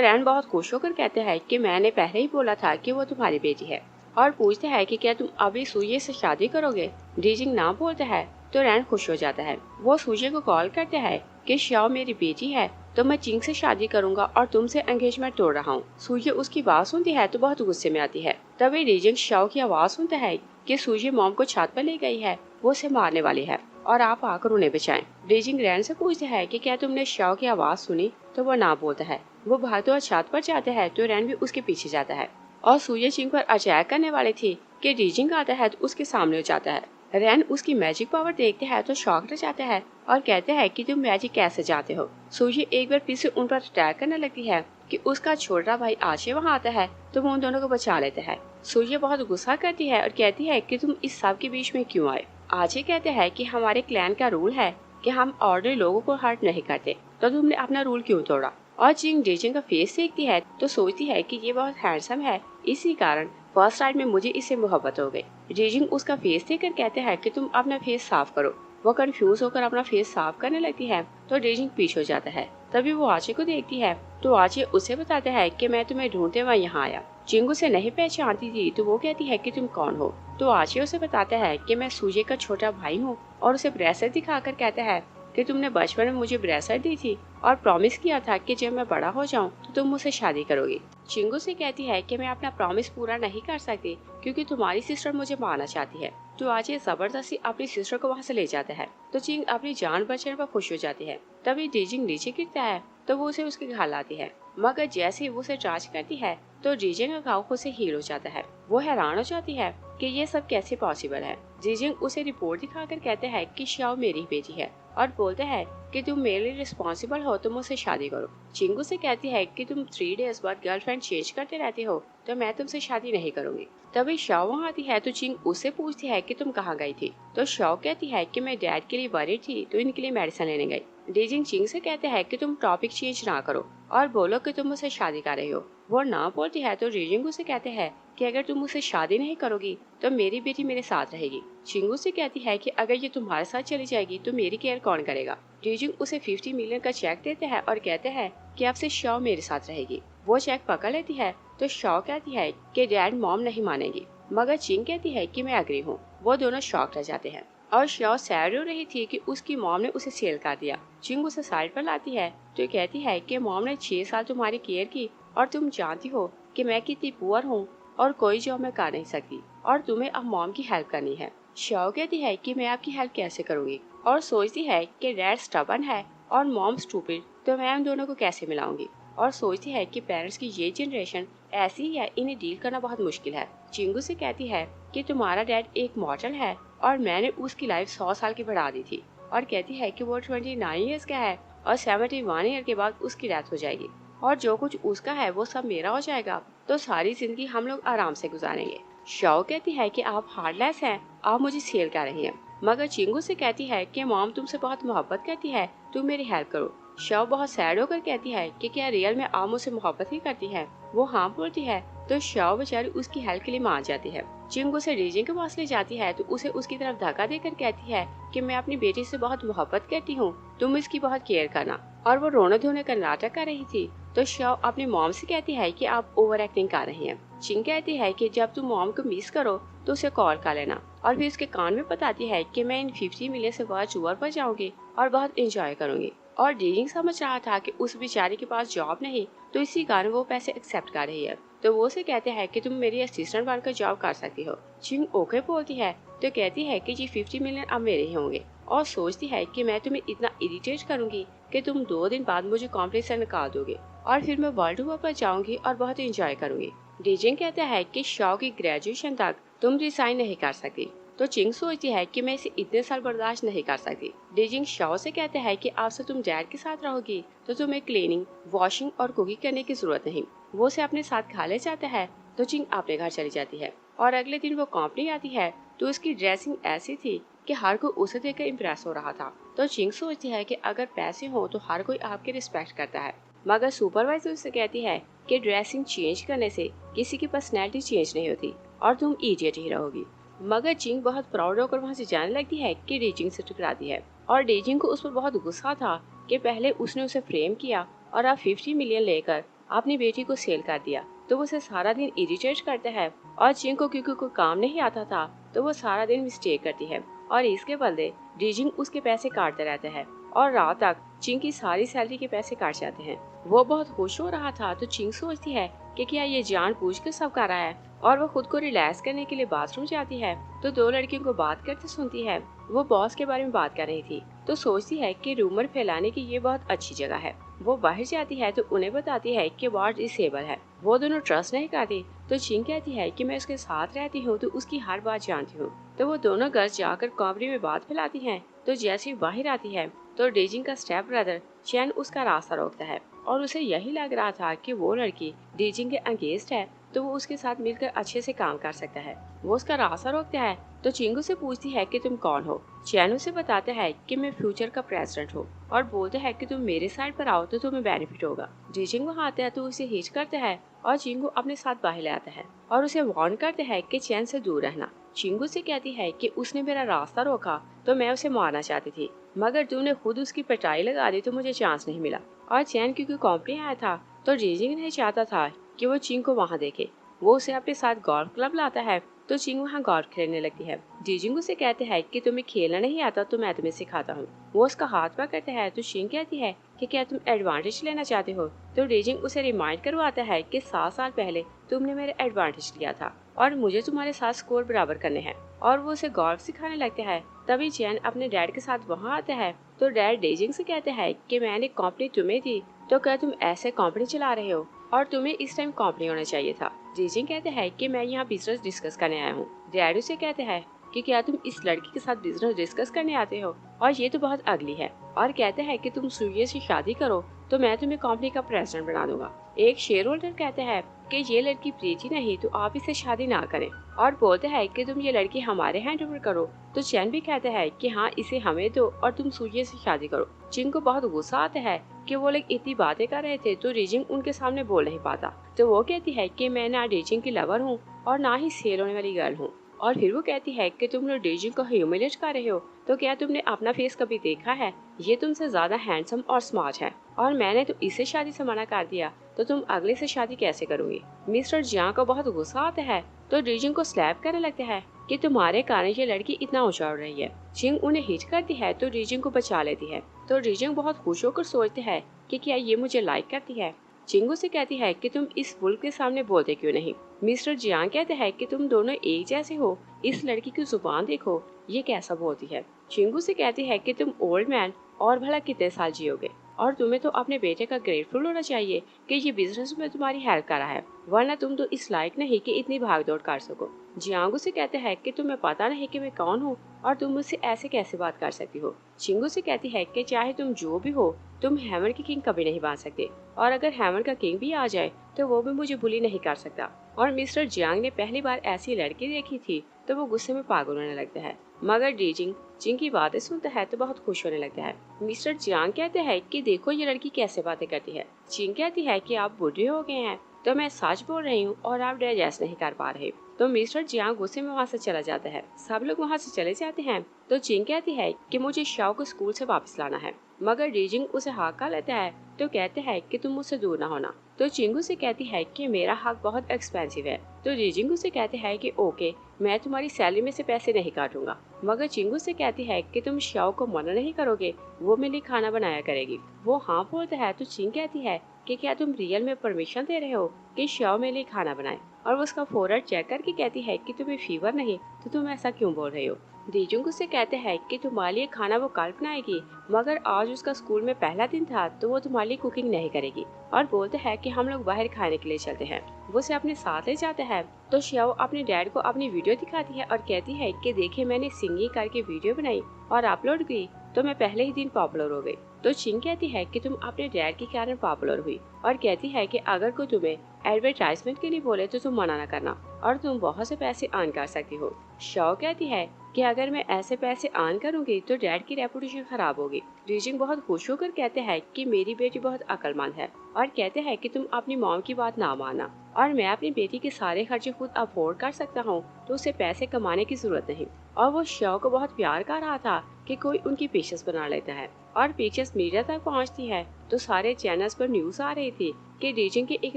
रैन बहुत खुश होकर कहते हैं कि मैंने पहले ही बोला था कि वो तुम्हारी बेटी है, और पूछते हैं कि क्या तुम अभी सूये से शादी करोगे। डीजिंग ना बोलता है तो रैन खुश हो जाता है। वो सूये को कॉल करते हैं कि शाओ मेरी बेटी है तो मैं चिंग से शादी करूंगा और तुमसे एंगेजमेंट तोड़ रहा हूँ। सूये उसकी बात सुनती है तो बहुत गुस्से में आती है। तभी डीजिंग शाओ की आवाज सुनता है कि सूये मॉम को छत पर ले गई है, वो उसे मारने वाली है और आप आकर उन्हें बचाएं। डीजिंग रैन से पूछता है कि क्या तुमने शाओ की आवाज सुनी, तो वो ना बोलता है। वो भागते हुए छत पर जाता है तो रैन भी उसके पीछे जाता है और सूये चिंग पर अटैक करने वाली थी कि डीजिंग आता है तो उसके सामने हो जाता है। रैन उसकी मैजिक पावर देखते हैं तो शॉक रह जाता है और कहते हैं कि तुम मैजिक कैसे जानते हो। सूये एक बार फिर से उन पर अटैक करने लगती है कि उसका छोटा भाई आशे वहाँ आता है तो वो उन दोनों को बचा लेता है। सूये बहुत गुस्सा करती है और कहती है कि तुम इस सब के बीच में क्यों आए। आशे कहते हैं कि हमारे क्लैन का रूल है कि हम ऑर्डिनरी लोगों को हर्ट नहीं करते, तो तुमने अपना रूल क्यों तोड़ा। और चिंग डीजिंग का फेस देखती है तो सोचती है कि ये बहुत हैंडसम है, इसी कारण फर्स्ट राइड में मुझे इससे मोहब्बत हो गई। डीजिंग उसका फेस देखकर कहते हैं कि तुम अपना फेस साफ करो। वो कंफ्यूज होकर अपना फेस साफ करने लगती है तो डीजिंग पीछे हो जाता है। तभी वो आचे को देखती है तो आचे उसे बताता है कि मैं तुम्हें ढूंढते हुए यहाँ आया। चिंग उसे नहीं पहचानती थी तो वो कहती है कि तुम कौन हो। तो आचे उसे बताता है कि मैं सूजे का छोटा भाई हूँ और उसे ब्रेसलेट दिखाकर कहता है कि तुमने बचपन में मुझे ब्रेसलेट दी थी और प्रॉमिस किया था कि जब मैं बड़ा हो जाऊं तो तुम मुझसे शादी करोगी। चिंगू से कहती है कि मैं अपना प्रॉमिस पूरा नहीं कर सकती क्योंकि तुम्हारी सिस्टर मुझे मारना चाहती है। तो आज ये जबरदस्ती अपनी सिस्टर को वहाँ से ले जाता है तो चिंग अपनी जान बचाने पर खुश हो जाती है। तभी डीजिंग नीचे गिरता है तो वो उसे उसके घर लाती है, मगर जैसे ही वो उसे टच करती है तो डीजिंग का घाव खुद से हील हो जाता है। वो हैरान हो जाती है कि ये सब कैसे पॉसिबल है। डीजिंग उसे रिपोर्ट दिखाकर कहते हैं कि शाओ मेरी बेटी है और बोलते हैं कि तुम मेरे लिए रिस्पॉन्सिबल हो तो मुझसे शादी करो। चिंगू से कहती है कि तुम 3 डेज बाद गर्लफ्रेंड चेंज करते रहते हो तो मैं तुमसे शादी नहीं करूंगी। तभी शाओ वहाँ आती है तो चिंग उससे पूछती है कि तुम कहाँ गई थी। तो शाओ कहती है कि मैं डैड के लिए वरीड थी तो इनके लिए मेडिसिन लेने गई। डीजिंग चिंग से कहते हैं कि तुम टॉपिक चेंज ना करो और बोलो कि तुम मुझसे शादी कर रही हो। वो ना बोलती है तो डीजिंग उसे कहते हैं कि अगर तुम मुझसे शादी नहीं करोगी तो मेरी बेटी मेरे साथ रहेगी। चिंगू से कहती है कि अगर ये तुम्हारे साथ चली जाएगी तो मेरी केयर कौन करेगा। डीजिंग उसे 50 मिलियन का चेक देते हैं और कहते हैं कि अब से शाओ मेरे साथ रहेगी। वो चेक पकड़ लेती है तो शाओ कहती है कि डैड मॉम नहीं मानेगी, मगर चिंग कहती है कि मैं एग्री हूँ। वो दोनों शॉक रह जाते हैं और शाओ सैड हो रही थी कि उसकी मॉम ने उसे सेल कर दिया। चिंग उसे साइड पर लाती है तो कहती है कि मॉम ने 6 साल तुम्हारी केयर की और तुम जानती हो कि मैं कितनी पुअर हूँ और कोई जॉब मैं कर नहीं सकती और तुम्हें अब मॉम की हेल्प करनी है। शाओ कहती है कि मैं आपकी हेल्प कैसे करूँगी और सोचती है कि डैड स्टबर्न है और मॉम स्टूपिड, तो मैं उन दोनों को कैसे मिलाऊंगी। और सोचती है कि पेरेंट्स की ये जनरेशन ऐसी ही है, इन्हें डील करना बहुत मुश्किल है। चिंगू से कहती है कि तुम्हारा डैड एक मॉडल है और मैंने उसकी लाइफ 100 साल की बढ़ा दी थी और कहती है कि वो 29 ईयर्स का है और 71 ईयर के बाद उसकी डेथ हो जाएगी और जो कुछ उसका है वो सब मेरा हो जाएगा, तो सारी जिंदगी हम लोग आराम से गुजारेंगे। शाओ कहती है कि आप हार्डलेस हैं, आप मुझे सेल कर रही हैं, मगर चिंगू से कहती है कि मॉम तुमसे बहुत मोहब्बत करती है, तुम मेरी हेल्प करो। शाओ बहुत सैड होकर कहती है कि क्या रियल में आप मुझसे मोहब्बत ही करती है। वो हाँ बोलती है तो शाओ बेचारी उसकी हेल्प के लिए मान जाती है। चिंगू से डीजिंग के पास ले जाती है तो उसे उसकी तरफ धक्का देकर कहती है कि मैं अपनी बेटी से बहुत मोहब्बत करती हूँ, तुम इसकी बहुत केयर करना। और वो रोने धोने का नाटक कर रही थी तो शाओ अपनी मॉम से कहती है कि आप ओवर एक्टिंग कर रही हैं। चिंग कहती है कि जब तुम मॉम को मिस करो तो उसे कॉल कर लेना और फिर उसके कान में बताती है कि मैं इन 50 मिलियन से वर्ल्ड टूर पर जाऊंगी और बहुत एंजॉय करूंगी। और डीजिंग समझ रहा था कि उस बेचारी के पास जॉब नहीं तो इसी कारण वो पैसे एक्सेप्ट कर रही है। तो वो उसे कहते हैं कि तुम मेरी असिस्टेंट बनकर जॉब कर सकती हो। चिंग ओके बोलती है तो कहती है कि ये 50 मिलियन अब मेरे ही होंगे और सोचती है कि मैं तुम्हें इतना इरिटेट करूंगी कि तुम 2 दिन बाद मुझे कॉम्प्लेक्स से निकाल दोगे और फिर मैं वर्ल्ड टूर पर जाऊंगी और बहुत एंजॉय करूंगी। डीजिंग कहता है कि शाओ की ग्रेजुएशन तक तुम रिसाइन नहीं कर सकती। तो चिंग सोचती है कि मैं इसे इतने साल बर्दाश्त नहीं कर सकती। डीजिंग शाओ से कहते हैं कि अब से तुम डैड के साथ रहोगी तो तुम्हें क्लीनिंग, वॉशिंग और कुकिंग करने की जरूरत नहीं। वो उसे अपने साथ खा ले जाता है तो चिंग अपने घर चली जाती है और अगले दिन वो कंपनी आती है तो उसकी ड्रेसिंग ऐसी थी कि हर कोई उसे देखकर इम्प्रेस हो रहा था। तो चिंग सोचती है कि अगर पैसे हो तो हर कोई आपकी रिस्पेक्ट करता है, मगर सुपरवाइजर उससे कहती है कि ड्रेसिंग चेंज करने से किसी की पर्सनैलिटी चेंज नहीं होती और तुम इडियट ही रहोगी। मगर चिंग बहुत प्राउड होकर वहाँ से जाने लगती है कि डीजिंग से टकराती है और डीजिंग को उस पर बहुत गुस्सा था कि पहले उसने उसे फ्रेम किया और अब 50 मिलियन लेकर अपनी बेटी को सेल कर दिया। तो वो उसे सारा दिन इरिटेट करता है और चिंग को क्योंकि कोई काम नहीं आता था तो वो सारा दिन मिस्टेक करती है और इसके बदले डीजिंग उसके पैसे काटते रहते हैं और रात तक चिंग की सारी सैलरी के पैसे काट जाते हैं। वो बहुत खुश हो रहा था तो चिंग सोचती है कि क्या ये जानबूझकर सब कर रहा है और वो खुद को रिलैक्स करने के लिए बाथरूम जाती है तो दो लड़कियों को बात करते सुनती है। वो बॉस के बारे में बात कर रही थी तो सोचती है कि रूमर फैलाने की ये बहुत अच्छी जगह है। वो बाहर जाती है तो उन्हें बताती है कि वार्ड डिसेबल है। वो दोनों ट्रस्ट नहीं करती तो चिंग कहती है कि मैं उसके साथ रहती हूँ तो उसकी हर बात जानती हूँ। तो वो दोनों घर जाकर कमरे में बात फैलाती हैं। तो जैसे ही बाहर आती है तो डीजिंग का स्टेप ब्रदर चैन उसका रास्ता रोकता है और उसे यही लग रहा था कि वो लड़की डीजिंग के अगेंस्ट है तो वो उसके साथ मिलकर अच्छे से काम कर सकता है। वो उसका रास्ता रोकता है तो चिंगू से पूछती है कि तुम कौन हो। चैन उसे बताता है कि मैं फ्यूचर का प्रेसिडेंट हूँ और बोलता है कि तुम मेरे साइड पर आओ तो तुम्हें बेनिफिट होगा। डीजिंग वहाँ आता है तो उसे हिच करता है और चिंगू अपने साथ बाहर ले आता है और उसे वार्न करता है कि चैन से दूर रहना। चिंगू से कहती है कि उसने मेरा रास्ता रोका तो मैं उसे मारना चाहती थी, मगर तूने खुद उसकी पिटाई लगा दी तो मुझे चांस नहीं मिला। और चैन क्योंकि कंपनी आया था तो डीजिंग नहीं चाहता था कि वो चिंग को वहाँ देखे। वो उसे अपने साथ गोल्फ क्लब लाता है तो चिंग वहाँ गोल्फ खेलने लगती है। डीजिंग उसे कहते हैं कि तुम्हें खेलना नहीं आता तो मैं तुम्हें सिखाता हूँ। वो उसका हाथ पकड़ता है तो चिंग कहती है कि क्या तुम एडवांटेज लेना चाहते हो। तो डीजिंग उसे रिमाइंड करवाता है कि 7 साल पहले तुमने मेरे एडवांटेज लिया था और मुझे तुम्हारे साथ स्कोर बराबर करने हैं। और वो उसे गोल्फ सिखाने लगता है। तभी चैन अपने डैड के साथ वहाँ आता है तो डैड डीजिंग से कहते हैं कि मैंने कंपनी तुम्हें दी तो क्या तुम ऐसे कंपनी चला रहे हो और तुम्हें इस टाइम कंपनी होना चाहिए था। डीजिंग कहते हैं कि मैं यहाँ बिजनेस डिस्कस करने आया हूँ। डैड उसे कहते हैं कि क्या तुम इस लड़की के साथ बिजनेस डिस्कस करने आते हो और ये तो बहुत अगली है और कहते हैं कि तुम सूर्य से शादी करो तो मैं तुम्हें कंपनी का प्रेसिडेंट बना दूंगा। एक शेयर होल्डर कहते हैं कि ये लड़की प्रीति नहीं तो आप इसे शादी ना करें और बोलते हैं कि तुम ये लड़की हमारे हैंड ओवर करो। तो चैन भी कहते हैं कि हाँ इसे हमें दो और तुम सूर्य से शादी करो। चिंग को बहुत गुस्सा आता है कि वो लोग इतनी बातें कर रहे थे तो डीजिंग उनके सामने बोल नहीं पाता। तो वो कहती है कि मैं ना डीजिंग की लवर हूँ और ना ही सेल होने वाली गर्ल हूँ। और फिर वो कहती है कि तुम लोग डीजिंग को ह्यूमिलेट कर रहे हो तो क्या तुमने अपना फेस कभी देखा है। ये तुमसे ज्यादा हैंडसम और स्मार्ट है और मैंने तो इसे शादी से मना कर दिया तो तुम अगले से शादी कैसे करोगी। मिस्टर जियांग को बहुत गुस्सा आता है तो डीजिंग को स्लैप करने लगता है कि तुम्हारे कारण ये लड़की इतना ऊंचा उड़ रही है। चिंग उन्हें हिट करती है तो डीजिंग को बचा लेती है। तो डीजिंग बहुत खुश होकर सोचते है कि क्या ये मुझे लाइक करती है। चिंगू से कहती है कि तुम इस वुल्फ के सामने बोलते क्यों नहीं। मिस्टर जियांग कहते हैं कि तुम दोनों एक जैसे हो, इस लड़की की जुबान देखो ये कैसा बोलती है। चिंगू से कहती है कि तुम ओल्ड मैन और भला कितने साल जियोगे और तुम्हें तो अपने बेटे का ग्रेटफुल होना चाहिए कि ये बिजनेस में तुम्हारी हेल्प कर रहा है, वरना तुम तो इस लायक नहीं कि इतनी भागदौड़ कर सको। जियांगू से कहते हैं कि तुम्हें पता नहीं कि मैं कौन हूँ और तुम मुझसे ऐसे कैसे बात कर सकती हो। चिंगू से कहती है कि चाहे तुम जो भी हो तुम हैमर की किंग कभी नहीं बन सकते और अगर हैमर का किंग भी आ जाए तो वो भी मुझे बुली नहीं कर सकता। और मिस्टर जियांग ने पहली बार ऐसी लड़की देखी थी तो वो गुस्से में पागल होने लगता है, मगर डीजिंग चिंग की बातें सुनता है तो बहुत खुश होने लगता है। मिस्टर जियांग कहते हैं कि देखो ये लड़की कैसे बातें करती है। चिंग कहती है कि आप बूढ़े हो गए हैं तो मैं सच बोल रही हूँ और आप डाइजेस्ट नहीं कर पा रहे। तो मिस्टर जियांग गुस्से में वहाँ से चला जाता है। सब लोग वहाँ से चले जाते हैं तो चिंग कहती है कि मुझे शाओ को स्कूल से वापस लाना है, मगर डीजिंग उसे हाका लेता है तो कहते हैं कि तुम मुझसे दूर ना होना। तो चिंगू से कहती है कि मेरा हक बहुत एक्सपेंसिव है। तो डीजिंग से कहते हैं कि ओके मैं तुम्हारी सैलरी में से पैसे नहीं काटूंगा, मगर चिंगू से कहती है कि तुम शाओ को मना नहीं करोगे, वो मेरे लिए खाना बनाया करेगी। वो हाँ बोलता है तो चिंग कहती है कि क्या तुम रियल में परमिशन दे रहे हो कि शाओ मेरे लिए खाना बनाए, और वो उसका फोरहेड चेक करके कहती है कि तुम्हें फीवर नहीं तो तुम ऐसा क्यों बोल रहे हो। डीजुंग से कहते हैं कि तुम्हारे लिए खाना वो कल बनाएगी, मगर आज उसका स्कूल में पहला दिन था तो वो तुम्हारे लिए कुकिंग नहीं करेगी, और बोलते हैं कि हम लोग बाहर खाने के लिए चलते हैं। वो उसे अपने साथ ले जाते हैं तो शाओ अपने डैड को अपनी वीडियो दिखाती है और कहती है कि देखिए मैंने सिंगिंग करके वीडियो बनाई और अपलोड की तो मैं पहले ही दिन पॉपुलर हो गई। तो चिंग कहती है कि तुम अपने डैड के कारण पॉपुलर हुई, और कहती है कि अगर कोई तुम्हें एडवर्टाइजमेंट के लिए बोले तो तुम मना न करना और तुम बहुत से पैसे अर्न कर सकती हो। शाओ कहती है कि अगर मैं ऐसे पैसे अर्न करूंगी तो डैड की रेपुटेशन खराब होगी। रीजिंग बहुत खुश होकर कहते हैं कि मेरी बेटी बहुत अक्लमंद है और कहते हैं कि तुम अपनी मॉम की बात ना माना और मैं अपनी बेटी के सारे खर्चे खुद अफोर्ड कर सकता हूँ, तो उसे पैसे कमाने की जरूरत नहीं। और वो शाओ को बहुत प्यार कर रहा था कि कोई उनकी पिक्चर्स बना लेता है और पिक्चर्स मीडिया तक पहुँचती है तो सारे चैनल्स पर न्यूज आ रही थी कि रीजिंग की एक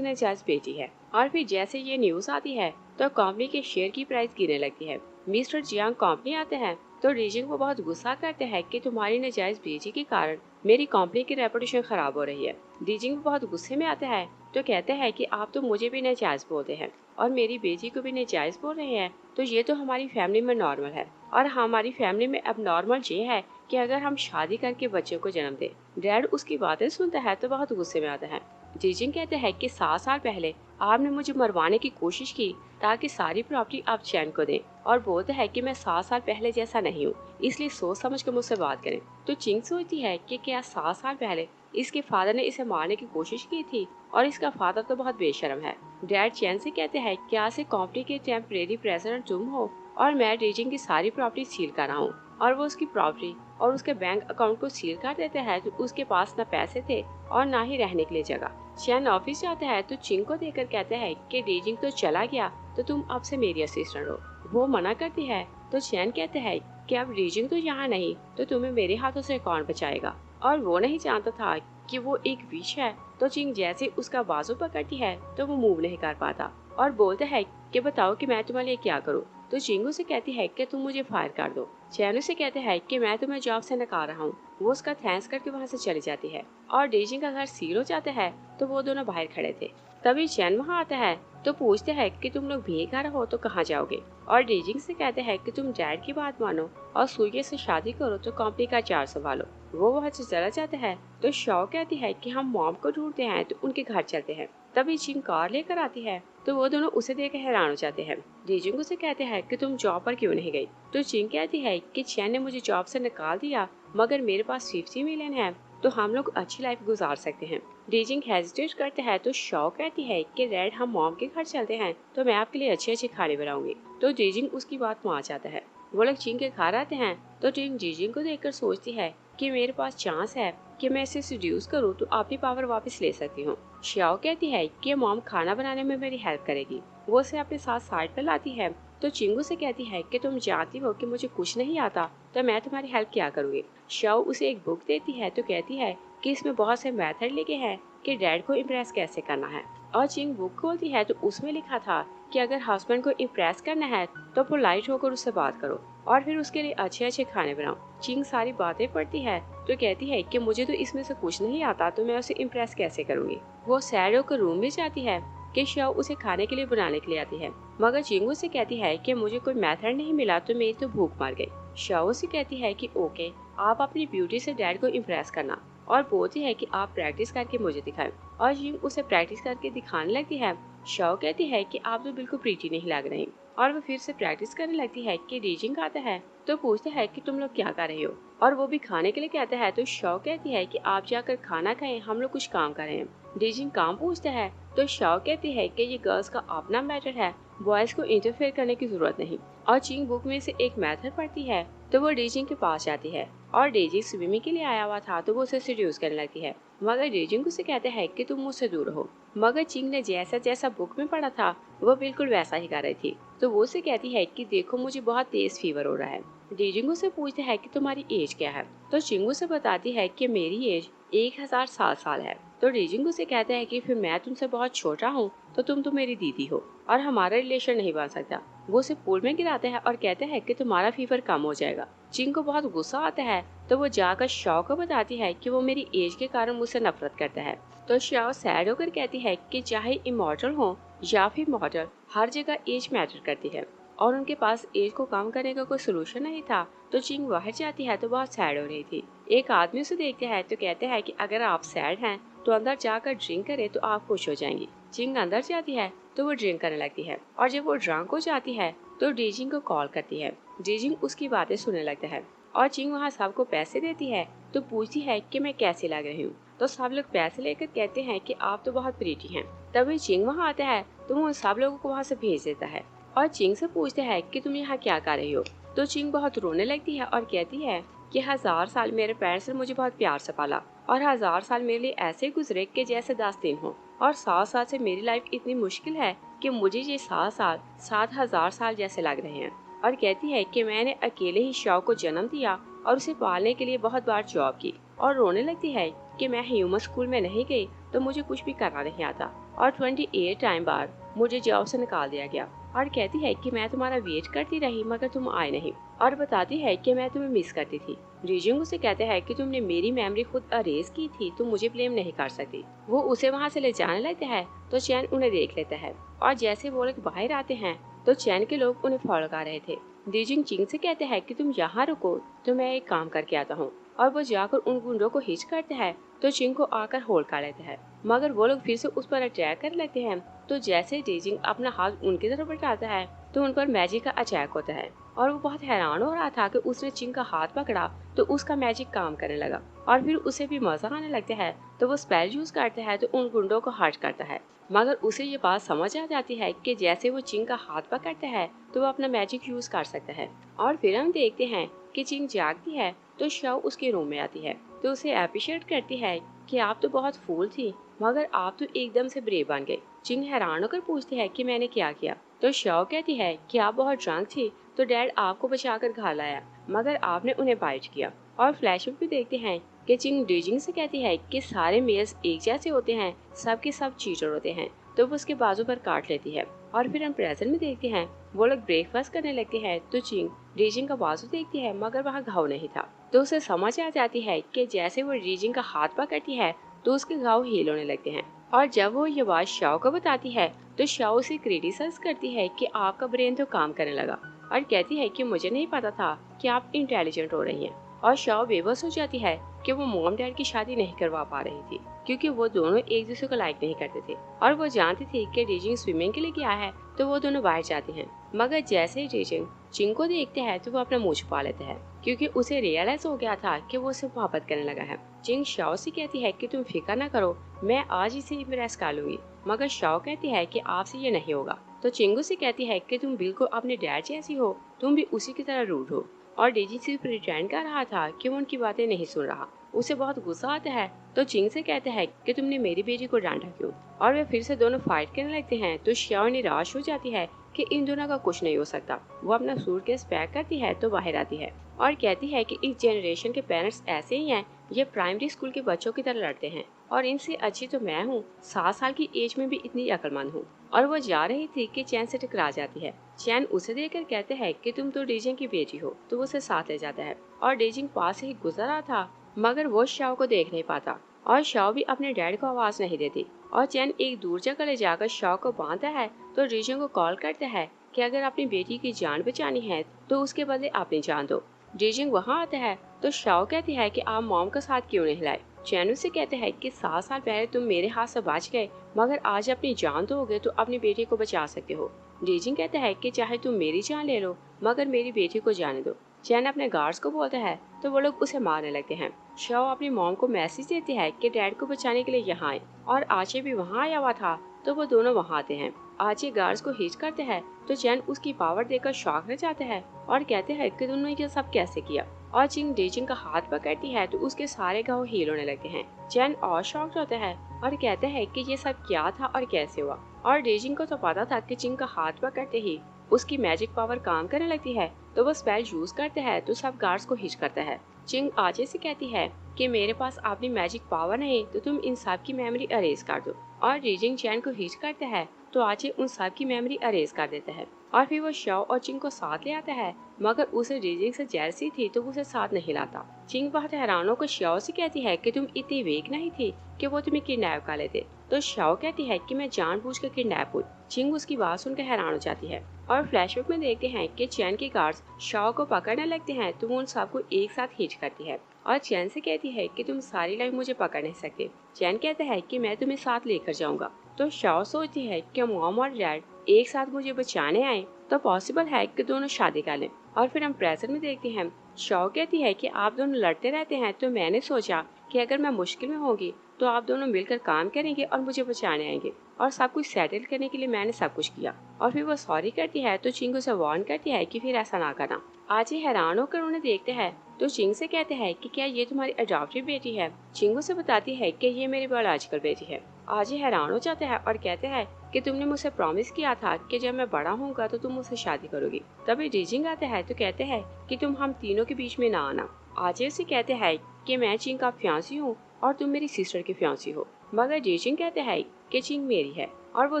नाजायज बेटी है। और फिर जैसे ये न्यूज आती है तो कंपनी के शेयर की प्राइस गिरने लगती है। मिस्टर जियांग कंपनी आते हैं तो रीजिंग को बहुत गुस्सा करते हैं कि तुम्हारी नाजायज बेटी के कारण मेरी कंपनी की रेपुटेशन खराब हो रही है। रीजिंग बहुत गुस्से में आते हैं तो कहते हैं कि आप तो मुझे भी नाजायज बोलते हैं और मेरी बेटी को भी नाजायज बोल रहे हैं, तो ये तो हमारी फैमिली में नॉर्मल है और हमारी फैमिली में अब नॉर्मल ये है कि अगर हम शादी करके बच्चों को जन्म दे। डैड उसकी बातें सुनता है तो बहुत गुस्से में आता है। रीजिंग कहते हैं कि 7 साल पहले आपने मुझे मरवाने की कोशिश की ताकि सारी प्रॉपर्टी आप चैन को दें और बोलते हैं कि मैं 7 साल पहले जैसा नहीं हूँ, इसलिए सोच समझ कर मुझसे बात करें। तो चिंग सोचती है कि क्या 7 साल पहले इसके फादर ने इसे मारने की कोशिश की थी और इसका फादर तो बहुत बेशर्म है। डैड चैन से कहते हैं क्या से कंपनी के टेम्परेरी प्रेसिडेंट तुम हो और मैं रीजिंग की सारी प्रॉपर्टी सील कर रहा हूँ। और वो उसकी प्रॉपर्टी और उसके बैंक अकाउंट को सील कर देते हैं तो उसके पास न पैसे थे और न ही रहने के लिए जगह। चैन ऑफिस जाता है तो चिंग को देखकर कहते हैं कि रीजिंग तो चला गया तो तुम अब से मेरी असिस्टेंट हो। वो मना करती है तो चैन कहते हैं कि अब रीजिंग तो यहाँ नहीं तो तुम्हें मेरे हाथों से कौन बचाएगा। और वो नहीं जानता था कि वो एक विश है। तो चिंग जैसे उसका बाजू पकड़ती है तो वो मूव नहीं कर पाता और बोलता है कि बताओ कि मैं तुम्हारे लिए क्या करूँ। तो चिंगू से कहती है कि तुम मुझे फायर कर दो। चैनू से कहते हैं कि मैं तुम्हें जॉब से नकार रहा हूँ। वो उसका थैंक्स करके वहाँ से चली जाती है और डेजिंग का घर सील हो जाता है तो वो दोनों बाहर खड़े थे। तभी चैन वहाँ आता है तो पूछते हैं कि तुम लोग भीख आ रहे हो तो कहाँ जाओगे। और डेजिंग से कहते हैं कि तुम डैड की बात मानो और सूर्य से शादी करो तो कंपनी का चार्ज संभालो। वो वहाँ से चला जाता है तो शॉ कहती है कि हम मॉम को ढूंढते हैं तो उनके घर चलते हैं। तभी चिंग कार लेकर आती है तो वो दोनों उसे देख हैरान हो जाते हैं। डेजिंग उसे कहते हैं कि तुम जॉब पर क्यों नहीं गई। तो चिंग कहती है कि चैन ने मुझे जॉब से निकाल दिया मगर मेरे पास 50 मिलियन है तो हम लोग अच्छी लाइफ गुजार सकते हैं। डेजिंग हेजिटेट करते हैं तो शॉ कहती है कि रेड हम मॉम के घर चलते हैं तो मैं आपके लिए अच्छे अच्छे खाने बनाऊंगी। तो डेजिंग उसकी बात मान जाता है। वो लोग चिंग के घर आते हैं तो चिंग डेजिंग को देखकर सोचती है कि मेरे पास चांस है कि मैं इसे सीड्यूस करूँ तो अपनी पावर वापस ले सकती हूँ। श्याओ कहती है कि मॉम खाना बनाने में मेरी हेल्प करेगी। वो उसे अपने साथ साइड पर लाती है तो चिंगू से कहती है कि तुम जानती हो कि मुझे कुछ नहीं आता तो मैं तुम्हारी हेल्प क्या करूँगी। श्याओ उसे एक बुक देती है तो कहती है कि इसमें बहुत से मेथड लिखे हैं कि डैड को इम्प्रेस कैसे करना है। और चिंग बुक खोलती है तो उसमें लिखा था कि अगर हस्बैंड को इम्प्रेस करना है तो पोलाइट होकर उससे बात करो और फिर उसके लिए अच्छे अच्छे खाने बनाओ। चिंग सारी बातें पढ़ती है तो कहती है कि मुझे तो इसमें से कुछ नहीं आता तो मैं उसे इम्प्रेस कैसे करूंगी। वो सैड होकर रूम में जाती है कि शाओ उसे खाने के लिए बनाने के लिए आती है मगर चिंगू से कहती है कि मुझे कोई मेथड नहीं मिला तो मेरी तो भूख मर गई। शाओ से कहती है कि ओके आप अपनी ब्यूटी से डैड को इम्प्रेस करना और बोलती है कि आप प्रैक्टिस करके मुझे दिखाएं। और चिंग उसे प्रैक्टिस करके दिखाने लगती है। शाओ कहती है कि आप तो बिल्कुल प्रीटी नहीं लग रही और वो फिर से प्रैक्टिस करने लगती है कि डेजिंग आता है तो पूछता है कि तुम लोग क्या कर रहे हो और वो भी खाने के लिए कहता है। तो शाओ कहती है कि आप जाकर खाना खाएं, हम लोग कुछ काम कर रहे हैं। डेजिंग काम पूछता है तो शाओ कहती है कि ये गर्ल्स का अपना मैटर है, बॉयज को इंटरफेयर करने की जरूरत नहीं। और चिंग बुक में से एक मेथड पढ़ती है तो वो डेजिंग के पास जाती है और डेजिंग स्विमिंग के लिए आया हुआ था तो वो उसे सीड्यूस करने लगती है मगर डेजिंग उसे कहते हैं कि तुम मुझसे दूर हो। मगर चिंग ने जैसा जैसा बुक में पढ़ा था वो बिल्कुल वैसा ही कर रही थी तो वो उसे कहती है कि देखो मुझे बहुत तेज फीवर हो रहा है। डेजिंग से पूछते है कि तुम्हारी एज क्या है तो चिंगू से बताती है कि मेरी एज 1007 साल है। तो डेजिंग उसे कहता है कि फिर मैं तुमसे बहुत छोटा हूँ तो तुम तो मेरी दीदी हो और हमारा रिलेशन नहीं बन सकता। वो उसे पूल में गिराते हैं और कहते हैं कि तुम्हारा फीवर कम हो जाएगा। चिंग को बहुत गुस्सा आता है तो वो जाकर शाओ को बताती है कि वो मेरी एज के कारण मुझसे नफरत करता है। तो शाओ सैड होकर कहती है कि चाहे इमॉर्टल हो या फिर मॉडल हर जगह एज मैटर करती है और उनके पास एज को कम करने का कोई सोल्यूशन नहीं था। तो चिंग बाहर जाती है तो बहुत सैड हो रही थी। एक आदमी उसे देखते हैं तो कहते हैं कि अगर आप सैड हैं तो अंदर जाकर ड्रिंक करें तो आप खुश हो जाएंगी। चिंग अंदर जाती है तो वो ड्रिंक करने लगती है और जब वो ड्रंक हो जाती है तो डेजिंग को कॉल करती है। डेजिंग उसकी बातें सुनने लगता है और चिंग वहाँ सबको पैसे देती है तो पूछती है कि मैं कैसे लग रही हूँ। तो सब लोग पैसे लेकर कहते हैं कि आप तो बहुत प्रीटी हैं। तभी चिंग वहाँ आता है तो वो उन सब लोगों को वहाँ से भेज देता है। और चिंग से पूछते हैं कि तुम यहाँ क्या कर रही हो। तो चिंग बहुत रोने लगती है और कहती है कि 1000 साल मेरे पेरेंट्स ने मुझे बहुत प्यार से पाला और 1000 साल मेरे लिए ऐसे गुजरे कि जैसे 10 दिन हो, और 7 साल से मेरी लाइफ इतनी मुश्किल है कि मुझे ये 7 साल 7000 साल जैसे लग रहे हैं। और कहती है कि मैंने अकेले ही शव को जन्म दिया और उसे पालने के लिए बहुत बार जॉब की, और रोने लगती है कि मैं ह्यूमन स्कूल में नहीं गई तो मुझे कुछ भी करना नहीं आता, और 28 टाइम बाद मुझे जॉब से निकाल दिया गया। और कहती है कि मैं तुम्हारा वेट करती रही मगर तुम आए नहीं, और बताती है कि मैं तुम्हें मिस करती थी। रीजिंग उसे कहते हैं कि तुमने मेरी मेमोरी खुद अरेज की थी, तुम मुझे ब्लेम नहीं कर सकती। वो उसे वहाँ से ले जाने लगते हैं तो चैन उन्हें देख लेता है, और जैसे वो लोग बाहर आते हैं तो चैन के लोग उन्हें फॉलो कर रहे थे। रीजिंग चिंग से कहते हैं कि तुम यहाँ रुको तो मैं एक काम करके आता हूँ, और वो जाकर उन गुंडों को हिच करते हैं तो चिंग को आकर होल्ड कर लेते हैं, मगर वो लोग फिर से उस पर अटैक कर लेते हैं। तो जैसे रीजिंग अपना हाथ उनकी तरफ बढ़ाता है तो उन पर मैजिक का अटैक होता है, और वो बहुत हैरान हो रहा था कि उसने चिंग का हाथ पकड़ा तो उसका मैजिक काम करने लगा, और फिर उसे भी मजा आने लगता है। तो वो स्पेल यूज करता है तो उन गुंडों को हर्ट करता है, मगर उसे ये बात समझ आ जाती है कि जैसे वो चिंग का हाथ पकड़ता है तो वो अपना मैजिक यूज कर सकता है। और फिर हम देखते हैं कि चिंग जागती है तो शव उसके रूम में आती है तो उसे अप्रिशिएट करती है कि आप तो बहुत फूल थी मगर आप तो एकदम से ब्रेव बन गए। चिंग हैरान होकर पूछती है कि मैंने क्या किया। तो शव कहती है कि आप बहुत ड्रंक थी तो डैड आपको बचाकर घर लाया मगर आपने उन्हें बाइट किया। और फ्लैशबैक भी देखते हैं कि चिंग ड्रीजिंग से कहती है कि सारे मेल्स एक जैसे होते हैं, सब के सब चीटर होते हैं। तो वो उसके बाजू पर काट लेती है। और फिर हम प्रेजेंट में देखते हैं वो लोग ब्रेकफास्ट करने लगते हैं तो चिंग ड्रीजिंग का बाजू देखती है मगर वहाँ घाव नहीं था। तो उसे समझ आ जाती है कि जैसे वो ड्रीजिंग का हाथ पकड़ती है तो उसके घाव हील होने लगते हैं। और जब वो ये बात शाओ को बताती है तो शाओ उसे क्रिटिसाइज करती है कि आपका ब्रेन तो काम करने लगा, और कहती है कि मुझे नहीं पता था कि आप इंटेलिजेंट हो रही हैं। और शाओ बेबस हो जाती है कि वो मॉम डैड की शादी नहीं करवा पा रही थी क्योंकि वो दोनों एक दूसरे को लाइक नहीं करते थे, और वो जानती थी कि रीजिंग स्विमिंग के लिए गया है तो वो दोनों बाहर जाते हैं। मगर जैसे ही रीजिंग चिंग को देखते हैं तो वो अपना मुंह छुपा लेते हैं क्योंकि उसे रियलाइज हो गया था कि वो उससे मोहब्बत करने लगा है। चिंग शाओ से कहती है कि तुम फिक्र ना करो, मैं आज इसे इम्प्रेस कर लूंगी। मगर शाओ कहती है कि आपसे ये नहीं होगा। तो चिंगू से कहती है कि तुम बिल्कुल अपने डैड जैसी हो, तुम भी उसी की तरह रूड हो। और डेजी सिर्फ प्रिटेंड कर रहा था कि वो उनकी बातें नहीं सुन रहा। उसे बहुत गुस्सा आता है तो चिंग से कहता है कि तुमने मेरी बेटी को डांटा क्यों। और वे फिर से दोनों फाइट करने लगते हैं तो शाओ निराश हो जाती है कि इन दोनों का कुछ नहीं हो सकता। वो अपना सूटकेस पैक करती है तो बाहर आती है और कहती है कि इस जनरेशन के पेरेंट्स ऐसे ही हैं, ये प्राइमरी स्कूल के बच्चों की तरह लड़ते हैं और इनसे अच्छी तो मैं हूँ, 7 साल की एज में भी इतनी अक्लमंद हूँ। और वो जा रही थी कि चैन से टकरा जाती है। चैन उसे देखकर कहते हैं कि तुम तो डेजिंग की बेटी हो, तो वो उसे साथ ले जाता है और डेजिंग पास से ही गुजर रहा था मगर वो शाओ को देख नहीं पाता और शाओ भी अपने डैड को आवाज नहीं देती। और चैन एक दूर जगह ले जाकर शाओ को बांधता है तो डेजिंग को कॉल करता है कि अगर अपनी बेटी की जान बचानी है तो उसके बदले अपनी जान दो। डेजिंग वहाँ आता है तो शाओ कहती है कि आप मॉम का साथ क्यों नहीं लाए। चैन से कहते हैं कि 7 साल पहले तुम मेरे हाथ से बच गए मगर आज अपनी जान दोगे तो अपनी बेटी को बचा सकते हो। डेजिंग कहता है कि चाहे तुम मेरी जान ले लो मगर मेरी बेटी को जाने दो। चैन अपने गार्ड्स को बोलता है तो वो लोग उसे मारने लगते हैं। शाओ अपनी मॉम को मैसेज देती है कि डैड को बचाने के लिए यहाँ आए और आचे भी वहाँ आया हुआ था तो वो दोनों वहाँ आते हैं। आचे गार्ड्स को हिच करते हैं तो चैन उसकी पावर देखकर शॉक रह जाते हैं और कहते हैं कि तुमने ये सब कैसे किया। और चिंग डेजिंग का हाथ पकड़ती है तो उसके सारे घाव हील होने लगते हैं। चैन और शॉक्ड होता है और कहते हैं कि ये सब क्या था और कैसे हुआ। और डेजिंग को तो पता था कि चिंग का हाथ पकड़ते ही उसकी मैजिक पावर काम करने लगती है तो वो स्पेल यूज करते हैं तो सब गार्ड्स को हिच करता है। चिंग आचे से कहती है कि मेरे पास अपनी मैजिक पावर नहीं तो तुम इन सब की मेमोरी अरेज कर दो। और डेजिंग चैन को हिच करता है तो आचे उन सब की मेमोरी अरेज कर देता है और फिर वो शाओ और चिंग को साथ ले आता है मगर उसे डेजिंग से जेलसी थी तो वो उसे साथ नहीं लाता। चिंग बहुत हैरान होकर शाओ से कहती है कि तुम इतनी वीक नहीं थी कि वो तुम्हें किडनैप कर लेते। तो शाओ कहती है कि मैं जानबूझकर किडनैप हुई। चिंग उसकी बात सुनकर हैरान हो जाती है। और फ्लैशबैक में देखते हैं कि चैन के गार्ड्स शाओ को पकड़ने लगते हैं तो वो उन सबको एक साथ हिच करती है और चैन से कहती है कि तुम सारी लाइफ मुझे पकड़ नहीं सकते। चैन कहता है कि मैं तुम्हें साथ लेकर जाऊंगा। तो शाओ सोचती है कि मॉम और डैड एक साथ मुझे बचाने आए तो पॉसिबल है कि दोनों शादी कर लें। और फिर हम प्रेजेंट में देखते हैं शाओ कहती है कि आप दोनों लड़ते रहते हैं तो मैंने सोचा कि अगर मैं मुश्किल में होंगी तो आप दोनों मिलकर काम करेंगे और मुझे बचाने आएंगे, और सब कुछ सेटल करने के लिए मैंने सब कुछ किया। और फिर वो सॉरी करती है तो चिंग उसे वार्न करती है कि फिर ऐसा ना करना। आजी हैरान होकर उन्हें देखते हैं तो चिंग से कहते हैं कि क्या ये तुम्हारी अडॉप्टेड बेटी है। चिंग उसे बताती है कि ये मेरी बायोलॉजिकल बेटी है। आजी हैरान हो जाते हैं और कहते हैं कि तुमने मुझसे प्रॉमिस किया था कि जब मैं बड़ा होऊंगा तो तुम मुझसे शादी करोगी। तभी डीजिंग आते हैं तो कहते हैं कि तुम हम तीनों के बीच में ना आना। आजी उसे कहते हैं कि मैं चिंग का फियांसी हूँ और तुम मेरी सिस्टर की फियांसी हो। मगर डीजिंग कहते हैं कि चिंग मेरी है, और वो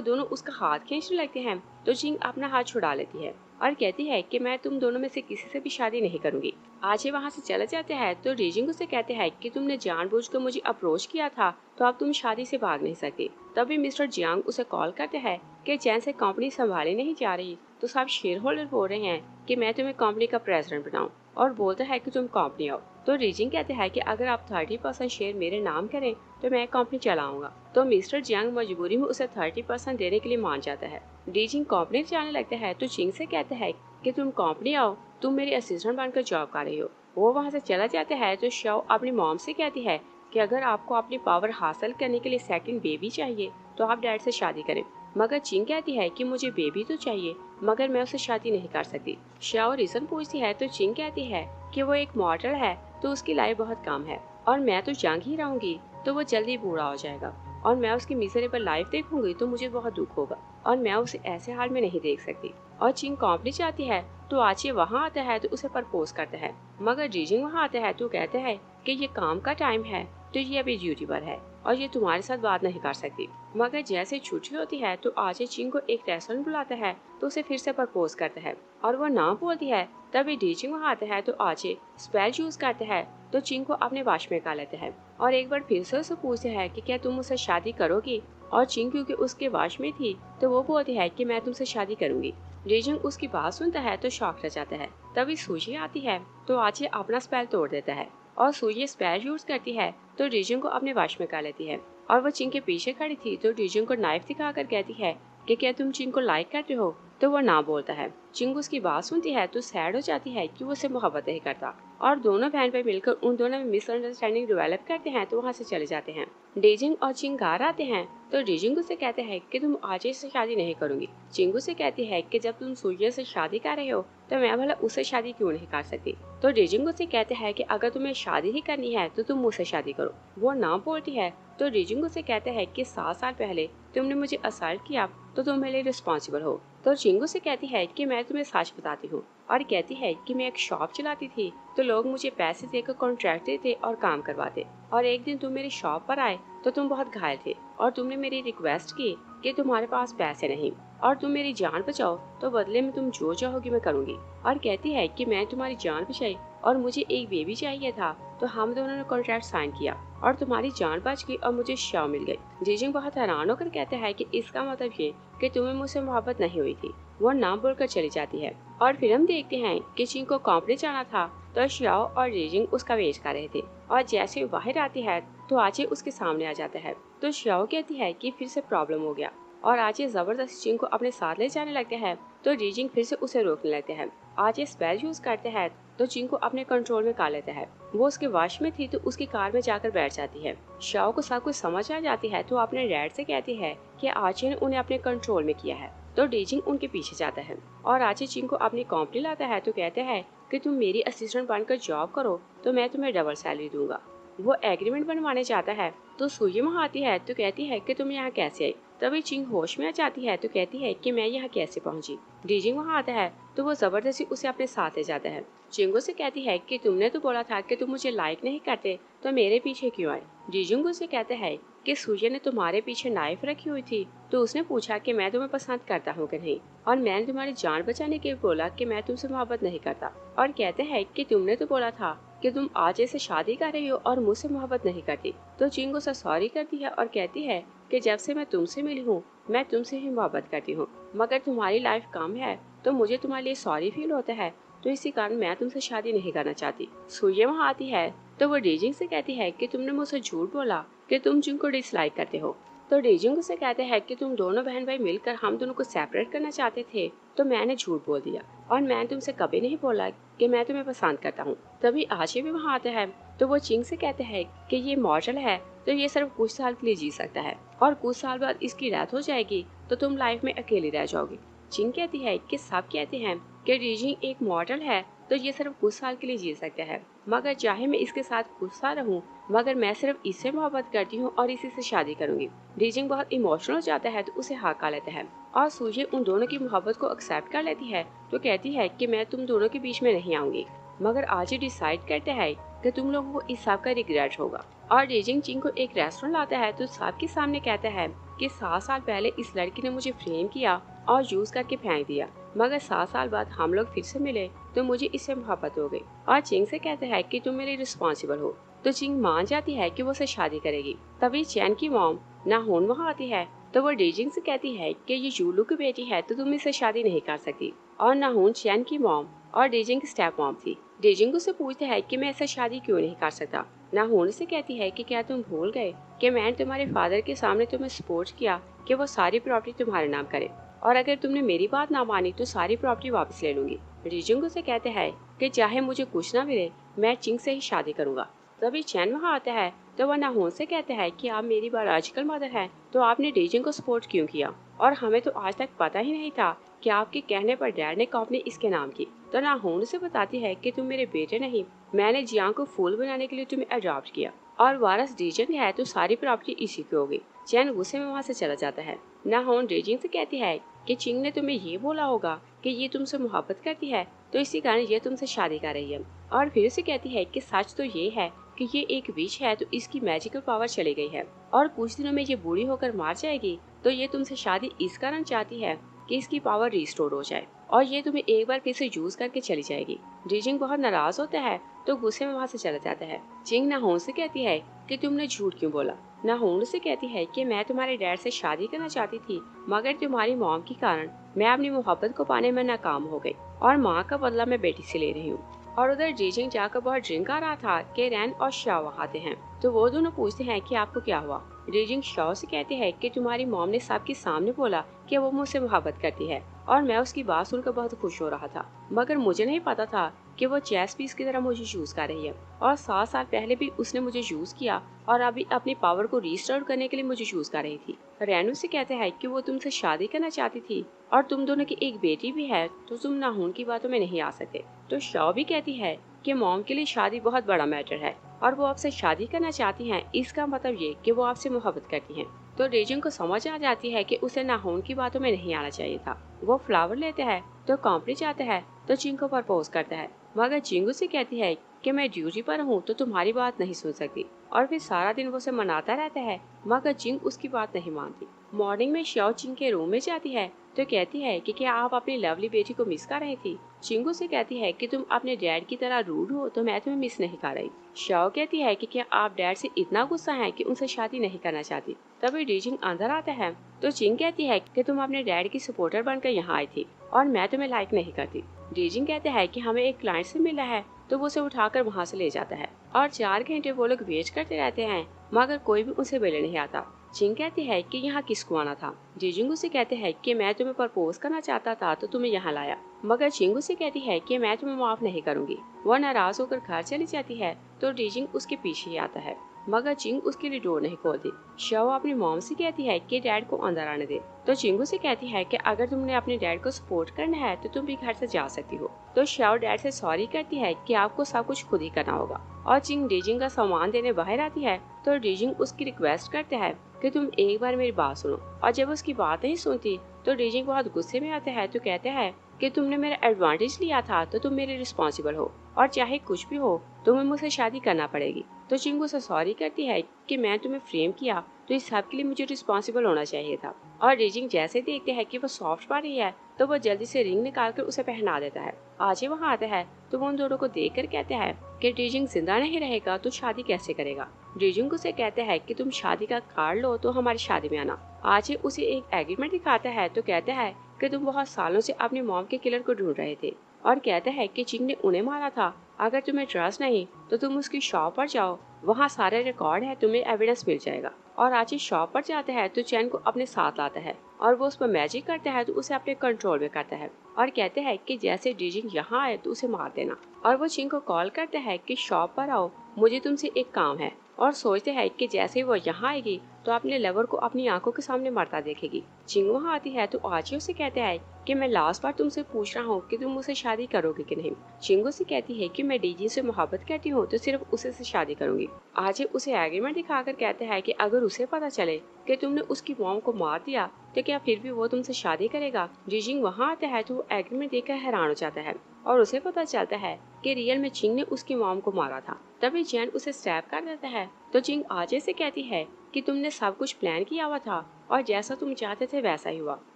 दोनों उसका हाथ खींचने लगते हैं तो चिंग अपना हाथ छुड़ा लेती है और कहती है कि मैं तुम दोनों में से किसी से भी शादी नहीं करूंगी। आजे वहाँ से चले जाते हैं तो डीजिंग उसे कहते हैं कि तुमने जानबूझकर मुझे अप्रोच किया था तो अब तुम शादी से भाग नहीं सकती। तभी मिस्टर जियांग उसे कॉल करते हैं कि जैन से कंपनी संभाली नहीं जा रही तो सब शेयर होल्डर बोल रहे हैं कि मैं तुम्हें कंपनी का प्रेसिडेंट बनाऊं, और बोलता है कि तुम कंपनी आओ। तो डीजिंग कहते हैं कि अगर आप 30% शेयर मेरे नाम करें तो मैं कंपनी चलाऊंगा। तो मिस्टर जियांग मजबूरी में उसे 30% देने के लिए मान जाता है। डीजिंग कंपनी जाने लगता है तो चिंग से कहते हैं कि तुम कंपनी आओ, तुम मेरी असिस्टेंट बनकर जॉब कर रही हो। वो वहाँ से चला जाता है तो शाओ अपनी मॉम से कहती है कि अगर आपको अपनी पावर हासिल करने के लिए सेकंड बेबी चाहिए तो आप डैड से शादी करें। मगर चिंग कहती है कि मुझे बेबी तो चाहिए मगर मैं उससे शादी नहीं कर सकती। शाओ रीजन पूछती है तो चिंग कहती है कि वो एक मॉडल है तो उसकी लाइफ बहुत कम है, और मैं तो जंग ही रहूंगी तो वो जल्दी बूढ़ा हो जाएगा, और मैं उसकी मिजरेबल लाइफ देखूंगी तो मुझे बहुत दुख होगा, और मैं उसे ऐसे हाल में नहीं देख सकती। और चिंग कंपनी चाहती है तो आचे वहाँ आता है तो उसे प्रपोज करता है। मगर जीजिंग वहाँ आता है तो कहते हैं कि ये काम का टाइम है तो ये अभी ड्यूटी पर है और ये तुम्हारे साथ बात नहीं कर सकती। मगर जैसे छुट्टी होती है तो आचे चिंग को एक रेस्टोरेंट बुलाता है तो उसे फिर से प्रपोज करता है और वो ना बोलती है। तभी डीजिंग वहाँ आता है तो आचे स्पेल यूज करते हैं तो चिंग को अपने वाश में कर लेते हैं और एक बार फिर से उसे पूछते हैं कि क्या तुम मुझसे शादी करोगी। और चिंग क्योंकि उसके वाश में थी तो वो बोलती है कि मैं तुमसे शादी करूंगी। डीजिंग उसकी बात सुनता है तो शॉक रह जाता है। तभी सूजी आती है तो आचे अपना स्पेल तोड़ देता है और सूजी स्पेल यूज करती है तो डीजिंग को अपने वाश में कर लेती है। और वो चिंग के पीछे खड़ी थी तो डीजिंग को नाइफ दिखाकर कहती है कि क्या तुम चिंग को लाइक करते हो। तो वो ना बोलता है। चिंग उसकी बात सुनती है तो सैड हो जाती है कि वो उसे मोहब्बत नहीं करता, और दोनों बहन भाई मिलकर उन दोनों में मिसअंडरस्टैंडिंग डेवलप करते हैं तो वहाँ से चले जाते हैं। डीजिंग और चिंग घर आते हैं तो डीजिंग उसे कहते हैं कि तुम आजे से शादी नहीं करूंगी। चिंगू से कहती है कि जब तुम सूर्य से शादी कर रहे हो तो मैं भला उससे शादी क्यों नहीं कर सकती। तो डीजिंग उसे कहते हैं कि अगर तुम्हें शादी ही करनी है तो तुम मुझसे शादी करो। वो ना बोलती है तो डीजिंग उसे कहते हैं कि 7 साल पहले तुमने मुझे असल्ट किया तो तुम मेरे लिए रिस्पॉन्सिबल हो। तो चिंगू से कहती है कि मैं तुम्हें सच बताती हूँ, और कहती है कि मैं एक शॉप चलाती थी तो लोग मुझे पैसे देकर कॉन्ट्रैक्ट देते और काम करवाते, और एक दिन तुम मेरी शॉप पर आए तो तुम बहुत घायल थे और तुमने मेरी रिक्वेस्ट की कि तुम्हारे पास पैसे नहीं और तुम मेरी जान बचाओ तो बदले में तुम जो चाहोगी मैं करूंगी। और कहती है कि मैं तुम्हारी जान बचाई और मुझे एक बेबी चाहिए था तो हम दोनों ने कॉन्ट्रैक्ट साइन किया और तुम्हारी जान बच गई और मुझे शाव मिल गई। जीजिंग बहुत हैरान होकर कहता है कि इसका मतलब ये कि तुम्हें मुझसे मोहब्बत नहीं हुई थी। वो नाम बोलकर चली जाती है। और फिर हम देखते हैं कि चिंग को कंपनी जाना था तो शियाओ और जीजिंग उसका वेट कर रहे थे, और जैसे बाहर आती है तो आचे उसके सामने आ जाता है। तो शियाओ कहती है कि फिर से प्रॉब्लम हो गया, और आचे जबरदस्ती चिंग को अपने साथ ले जाने लगते हैं तो जीजिंग फिर से उसे रोकने लगते हैं। आचे स्पेल यूज करते हैं तो चिंग को अपने कंट्रोल में कर लेता है। वो उसके वश में थी तो उसकी कार में जाकर बैठ जाती है। शाओ को सब कुछ समझ आ जाती है तो अपने डैड से कहती है कि आचे ने उन्हें अपने कंट्रोल में किया है। तो डीजिंग उनके पीछे जाता है और आचे चिंग को अपनी कंपनी लाता है तो कहते हैं कि तुम मेरी असिस्टेंट बनकर जॉब करो तो मैं तुम्हें डबल सैलरी दूंगा। वो एग्रीमेंट बनवाने जाता है तो सूजी वहाँ आती है तो कहती है कि तुम यहाँ कैसे आई। तभी चिंग होश में आ जाती है तो कहती है कि मैं यहाँ कैसे पहुँची। डीजिंग वहाँ आता है तो वो जबरदस्ती उसे अपने साथ ले जाता है। चिंगू से कहती है कि तुमने तो बोला था कि तुम मुझे लाइक नहीं करते तो मेरे पीछे क्यों आए। जीजिंग से कहते हैं कि सूर्य ने तुम्हारे पीछे नाइफ रखी हुई थी तो उसने पूछा कि मैं तुम्हें पसंद करता हूँ कि नहीं, और मैंने तुम्हारी जान बचाने के लिए बोला कि मैं तुमसे मोहब्बत नहीं करता। और कहते हैं कि तुमने तो बोला था कि तुम आज से शादी कर रही हो और मुझसे मोहब्बत नहीं करती। तो चिंगू से सॉरी करती है और कहती है कि जब से मैं तुमसे मिली हूँ मैं तुमसे ही मोहब्बत करती हूँ, मगर तुम्हारी लाइफ कम है तो मुझे तुम्हारे लिए सॉरी फील होता है, तो इसी कारण मैं तुमसे शादी नहीं करना चाहती। सूर्य वहाँ आती है तो वो डीजिंग से कहती है कि तुमने मुझसे झूठ बोला कि तुम जिंग को डिसलाइक करते हो। तो डीजिंग से कहते हैं कि तुम दोनों बहन भाई मिलकर हम दोनों को सेपरेट करना चाहते थे तो मैंने झूठ बोल दिया और मैंने तुमसे कभी नहीं बोला कि मैं तुम्हें पसंद करता हूँ। तभी आशी भी वहाँ आता है तो वो चिंग से कहते हैं कि ये मॉर्टल है, तो ये सिर्फ कुछ साल के लिए जी सकता है और कुछ साल बाद इसकी डेथ हो जाएगी तो तुम लाइफ में अकेली रह जाओगी। चिंग कहती है कि सब कहते हैं कि डीजिंग एक मॉर्टल है, तो ये सिर्फ कुछ साल के लिए जी सकता है, मगर चाहे मैं इसके साथ कुछ साल रहूं, मगर मैं सिर्फ इससे मोहब्बत करती हूँ और इसी से शादी करूंगी। डीजिंग बहुत इमोशनल हो जाता है तो उसे हका लेता है और सूजी उन दोनों की मोहब्बत को एक्सेप्ट कर लेती है। तो कहती है कि मैं तुम दोनों के बीच में नहीं आऊंगी, मगर आज ही डिसाइड करते हैं कि तुम लोगों को इस सब का रिग्रेट होगा। और डीजिंग चिंग को एक रेस्टोरेंट लाता है तो सबके सामने कहता है कि 7 साल पहले इस लड़की ने मुझे फ्रेम किया और यूज करके फेंक दिया, मगर 7 साल बाद हम लोग फिर से मिले तो मुझे इससे मोहब्बत हो गई। और चिंग से कहते हैं कि तुम मेरी रिस्पॉन्सिबल हो। तो चिंग मान जाती है कि वो उससे शादी करेगी। तभी चैन की मॉम नाहोन वहाँ आती है तो वो डीजिंग से कहती है कि ये यूलू की बेटी है तो तुम इससे शादी नहीं कर सकती। और नाहोन चैन की मॉम और डीजिंग की स्टेप मॉम थी। डीजिंग उससे पूछते हैं कि मैं ऐसा शादी क्यों नहीं कर सकता। नाहोन से कहती है कि क्या तुम भूल गए कि मैंने तुम्हारे फादर के सामने तुम्हें सपोर्ट किया कि वो सारी प्रॉपर्टी तुम्हारे नाम करे, और अगर तुमने मेरी बात ना मानी तो सारी प्रॉपर्टी वापस ले लूंगी। डीजिंग उसे कहते हैं कि चाहे मुझे कुछ ना मिले मैं चिंग से ही शादी करूंगा। तभी चैन वहाँ आता है तो वह नाहोन से कहते हैं कि आप मेरी बायोलॉजिकल मदर हैं, तो आपने डीजिंग को सपोर्ट क्यों किया, और हमें तो आज तक पता ही नहीं था कि आपके कहने पर डैड ने कंपनी इसके नाम की। तो नाहोन से बताती है कि तुम मेरे बेटे नहीं, मैंने जियांग को फूल बनाने के लिए तुम्हें अडॉप्ट किया और वारस डीजिंग है तो सारी प्रॉपर्टी इसी की होगी। चैन गुस्से में वहाँ से चला जाता है। नाहोन डीजिंग से कहती है कि चिंग ने तुम्हें ये बोला होगा कि ये तुमसे मोहब्बत करती है तो इसी कारण ये तुमसे शादी कर रही है। और फिर उसे कहती है कि सच तो ये है कि ये एक विच है तो इसकी मैजिकल पावर चली गई है और कुछ दिनों में ये बूढ़ी होकर मार जाएगी, तो ये तुमसे शादी इस कारण चाहती है कि इसकी पावर रिस्टोर हो जाए और ये तुम्हें एक बार फिर से यूज करके चली जाएगी। डीजिंग बहुत नाराज होता है तो गुस्से में वहाँ से चला जाता है। चिंग नाहोन से कहती है कि तुमने झूठ क्यों बोला। नाहोन से कहती है कि मैं तुम्हारे डैड से शादी करना चाहती थी, मगर तुम्हारी मॉम के कारण मैं अपनी मोहब्बत को पाने में नाकाम हो गई और माँ का बदला मैं बेटी से ले रही हूँ। और उधर डीजिंग जाकर बहुत ड्रिंक आ रहा था कि रैन और शाओ वहाँ आते हैं तो वो दोनों पूछते हैं कि आपको क्या हुआ। डीजिंग शाओ से कहते हैं कि तुम्हारी मॉम ने सबके सामने बोला कि वो मुझसे मोहब्बत करती है और मैं उसकी बात सुनकर बहुत खुश हो रहा था, मगर मुझे नहीं पता था कि वो चेस पीस की तरह मुझे यूज कर रही है और 7 साल पहले भी उसने मुझे यूज किया और अभी अपनी पावर को रिस्टोर करने के लिए मुझे यूज कर रही थी। रैनू से कहते हैं कि वो तुमसे शादी करना चाहती थी और तुम दोनों की एक बेटी भी है तो तुम नाहोन की बातों में नहीं आ सकते। तो शाओ भी कहती है कि मॉम के लिए शादी बहुत बड़ा मैटर है और वो आपसे शादी करना चाहती हैं, इसका मतलब ये कि वो आपसे मोहब्बत करती हैं। तो डीजिंग को समझ आ जाती है कि उसे नाहोन की बातों में नहीं आना चाहिए था। वो फ्लावर लेते हैं तो कंपनी जाता है तो चिंग को प्रपोज करता है, मगर चिंग उसे कहती है कि मैं ड्यूटी पर हूँ तो तुम्हारी बात नहीं सुन सकती, और फिर सारा दिन वो उसे मनाता रहता है, मगर चिंग उसकी बात नहीं मानती। मॉर्निंग में शाओ चिंग के रूम में जाती है तो कहती है कि क्या आप अपनी लवली बेटी को मिस कर रही थी। चिंगू से कहती है कि तुम अपने डैड की तरह रूड हो तो मैं तुम्हें मिस नहीं कर रही। शाओ कहती है कि क्या आप डैड से इतना गुस्सा है कि उनसे शादी नहीं करना चाहती। तभी डीजिंग अंदर आता है तो चिंग कहती है कि तुम अपने डैड की सपोर्टर बनकर यहाँ आई थी और मैं तुम्हें लाइक नहीं करती। डीजिंग कहते हैं कि हमें एक क्लाइंट से मिला है तो वो उसे उठाकर वहाँ से ले जाता है और 4 घंटे वो लोग वेट करते रहते हैं, मगर कोई भी उनसे मिलने नहीं आता। चिंग कहती है कि यहाँ किसको आना था। डीजिंग उसे कहते हैं कि मैं तुम्हें प्रपोज करना चाहता था तो तुम्हें यहाँ लाया, मगर चिंग उसे कहती है कि मैं तुम्हें माफ नहीं करूंगी। वह नाराज होकर घर चली जाती है तो डीजिंग उसके पीछे ही आता है, मगर चिंग उसके लिए डोर नहीं खोलती। शाओ अपनी मॉम से कहती है कि डैड को अंदर आने दे, तो चिंगू से कहती है कि अगर तुमने अपने डैड को सपोर्ट करना है तो तुम भी घर से जा सकती हो। तो शाओ डैड से सॉरी करती है कि आपको सब कुछ खुद ही करना होगा, और चिंग डीजिंग का सामान देने बाहर आती है तो डीजिंग उसकी रिक्वेस्ट करते हैं कि तुम एक बार मेरी बात सुनो, और जब उसकी बात नहीं सुनती तो डीजिंग बहुत गुस्से में आता है तो कहते हैं कि तुमने मेरा एडवांटेज लिया था तो तुम मेरे रिस्पॉन्सिबल हो और चाहे कुछ भी हो तुम्हें मुझसे शादी करना पड़ेगी। तो चिंगू से सॉरी करती है कि मैं तुम्हें फ्रेम किया तो इस सब के लिए मुझे रिस्पॉन्सिबल होना चाहिए था। और डीजिंग जैसे देखते हैं कि वो सॉफ्ट पा रही है तो वो जल्दी से रिंग निकाल कर उसे पहना देता है। आज ही वहाँ आता है तो वो उन दोनों को देख कर कहते हैं कि डीजिंग जिंदा नहीं रहेगा तो शादी कैसे करेगा। डीजिंग उसे कहते हैं कि तुम शादी का कार्ड लो तो हमारी शादी में आना। आज ही उसे एक एग्रीमेंट दिखाता है तो कहता है कि तुम बहुत सालों से अपनी मॉम के किलर को ढूंढ रहे थे, और कहता है कि चिंग ने उन्हें मारा था। अगर तुम्हें ट्रस्ट नहीं तो तुम उसकी शॉप पर जाओ, वहाँ सारे रिकॉर्ड है, तुम्हें एविडेंस मिल जाएगा। और आज ही शॉप पर जाता है तो चैन को अपने साथ लाता है और वो उस पर मैजिक करता है तो उसे अपने कंट्रोल में करता है और कहते हैं कि जैसे डीजिंग यहाँ आए तो उसे मार देना। और वो चिंग को कॉल करता है कि शॉप पर आओ, मुझे तुमसे एक काम है। और सोचते हैं कि जैसे ही वो यहाँ आएगी तो अपने लवर को अपनी आंखों के सामने मरता देखेगी। चिंग वहाँ आती है तो आची उसे कहते हैं कि मैं लास्ट बार तुमसे पूछ रहा हूँ कि तुम मुझसे शादी करोगे कि नहीं। चिंग उसे कहती है कि मैं डीजी से मोहब्बत करती हूँ तो सिर्फ उसे से शादी करूंगी। आची उसे एग्रीमेंट दिखाकर कहते हैं कि अगर उसे पता चले कि तुमने उसकी मॉम को मार दिया तो क्या फिर भी वो तुमसे शादी करेगा। जीजिंग वहाँ आता है तो वो एग्रीमेंट देखकर हैरान हो जाता है और उसे पता चलता है कि रियल में चिंग ने उसकी मॉम को मारा था। तभी जैन उसे स्टैब कर देता है तो चिंग आजे से कहती है कि तुमने सब कुछ प्लान किया हुआ था और जैसा तुम चाहते थे वैसा ही हुआ।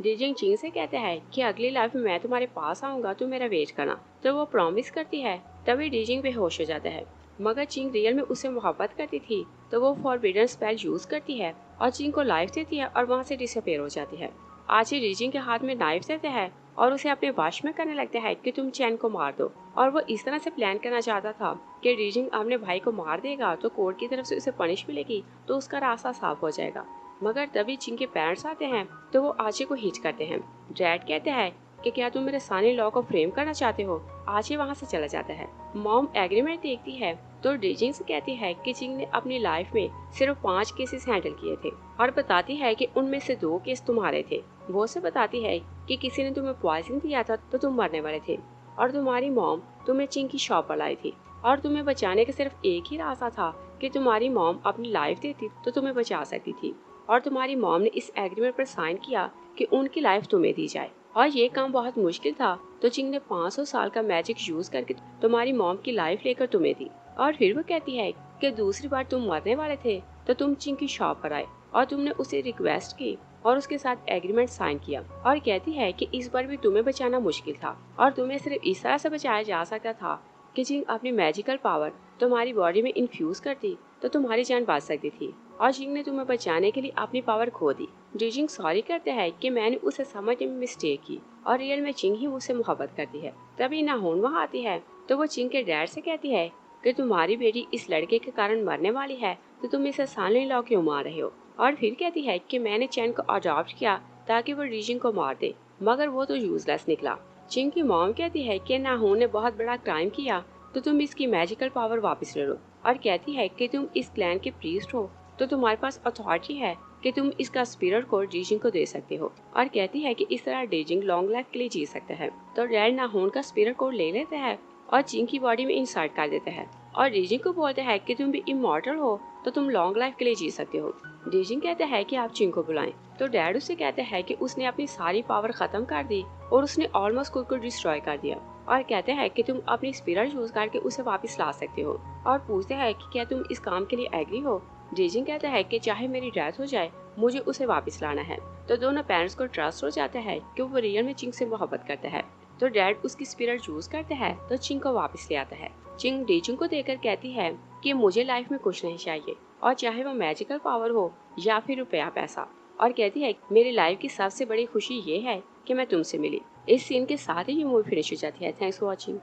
डीजिंग चिंग से कहते हैं कि अगली लाइफ में मैं तुम्हारे पास आऊंगा तो मेरा वेट करना। तो वो प्रॉमिस करती है। तभी डीजिंग बेहोश हो जाता है। मगर चिंग रियल में उससे मोहब्बत करती थी तो वो फॉरबिडन स्पेल यूज करती है और चिंग को लाइफ देती है और वहाँ से डिसअपेयर हो जाती है। आची डीजिंग के हाथ में नाइफ देते हैं और उसे अपने वश में करने लगता है कि तुम चैन को मार दो। और वो इस तरह से प्लान करना चाहता था कि डीजिंग अपने भाई को मार देगा तो कोर्ट की तरफ से उसे पनिश मिलेगी तो उसका रास्ता साफ हो जाएगा। मगर तभी चिंग के पेरेंट्स आते हैं तो वो आची को हिच करते हैं। डैड कहते हैं कि क्या तुम मेरे सानी लॉ को फ्रेम करना चाहते हो। आची वहाँ से चला जाता है। मॉम एग्रीमेंट देखती है तो डीजिंग से कहती है कि चिंग ने अपनी लाइफ में सिर्फ 5 केसेस हैंडल किए थे और बताती है कि उनमें से 2 केस तुम्हारे थे। वो से बताती है कि किसी ने तुम्हें पॉइजन दिया था तो तुम मरने वाले थे और तुम्हारी मॉम तुम्हें चिंग की शॉप पर लाई थी और तुम्हें बचाने का सिर्फ एक ही रास्ता था कि तुम्हारी मॉम अपनी लाइफ देती तो तुम्हें बचा सकती थी। और तुम्हारी मॉम ने इस एग्रीमेंट पर साइन किया कि उनकी लाइफ तुम्हें दी जाए और ये काम बहुत मुश्किल था तो चिंग ने 500 साल का मैजिक यूज करके तुम्हारी मॉम की लाइफ लेकर तुम्हें दी। और फिर वो कहती है कि दूसरी बार तुम मरने वाले थे तो तुम चिंग की शॉप पर आए और तुमने उसे रिक्वेस्ट की और उसके साथ एग्रीमेंट साइन किया। और कहती है कि इस बार भी तुम्हें बचाना मुश्किल था और तुम्हें सिर्फ इस तरह से बचाया जा सकता था कि चिंग अपनी मैजिकल पावर तुम्हारी बॉडी में इन्फ्यूज करती तो तुम्हारी जान बच सकती थी और चिंग ने तुम्हें बचाने के लिए अपनी पावर खो दी। डीजिंग सॉरी करते हैं कि मैंने उसे समझने में मिस्टेक की और रियल में चिंग ही मुझसे मोहब्बत करती है। तभी नाहोन वहाँ आती है तो वो चिंग के डैड से कहती है कि तुम्हारी बेटी इस लड़के के कारण मरने वाली है तो तुम इसे साले लॉ क्यों मार रहे हो। और फिर कहती है कि मैंने चैन को अडॉप्ट किया ताकि वो डीजिंग को मार दे मगर वो तो यूजलेस निकला। चिंग की मॉम कहती है कि नाहोन ने बहुत बड़ा क्राइम किया तो तुम इसकी मैजिकल पावर वापस ले लो और कहती है कि तुम इस क्लैन के प्रीस्ट हो तो तुम्हारे पास अथॉरिटी है कि तुम इसका स्पिरिट को डीजिंग को दे सकते हो और कहती है कि इस तरह डीजिंग लॉन्ग लाइफ के लिए जी सकता है। तो डैड नाहोन का स्पिरिट कोड ले लेता है और चिंग की बॉडी में इंसर्ट कर देता है और डीजिंग को बोलता है कि तुम भी इमॉर्टल हो तो तुम लॉन्ग लाइफ के लिए जी सकते हो। डीजिंग कहता है कि आप चिंग को बुलाएं तो डैड उससे कहता है कि उसने अपनी सारी पावर खत्म कर दी और उसने ऑलमोस्ट खुद को डिस्ट्रॉय कर दिया और कहते हैं कि तुम अपनी स्पिरिट यूज करके उसे वापस ला सकते हो और पूछते हैं कि क्या तुम इस काम के लिए एग्री हो। डीजिंग कहता है कि चाहे मेरी डेथ हो जाए मुझे उसे वापस लाना है। तो दोनों पेरेंट्स को ट्रस्ट हो जाता है कि वो रियल में चिंग से मोहब्बत करता है। तो डैड उसकी स्पिरिट यूज करता है तो चिंग को वापस ले आता है। चिंग डीजिंग को देखकर कहती है कि मुझे लाइफ में कुछ नहीं चाहिए और चाहे वो मैजिकल पावर हो या फिर रुपया पैसा। और कहती है मेरी लाइफ की सबसे बड़ी खुशी ये है कि मैं तुमसे मिली। इस सीन के साथ ही ये मूवी फिनिश हो जाती है। Thanks for watching.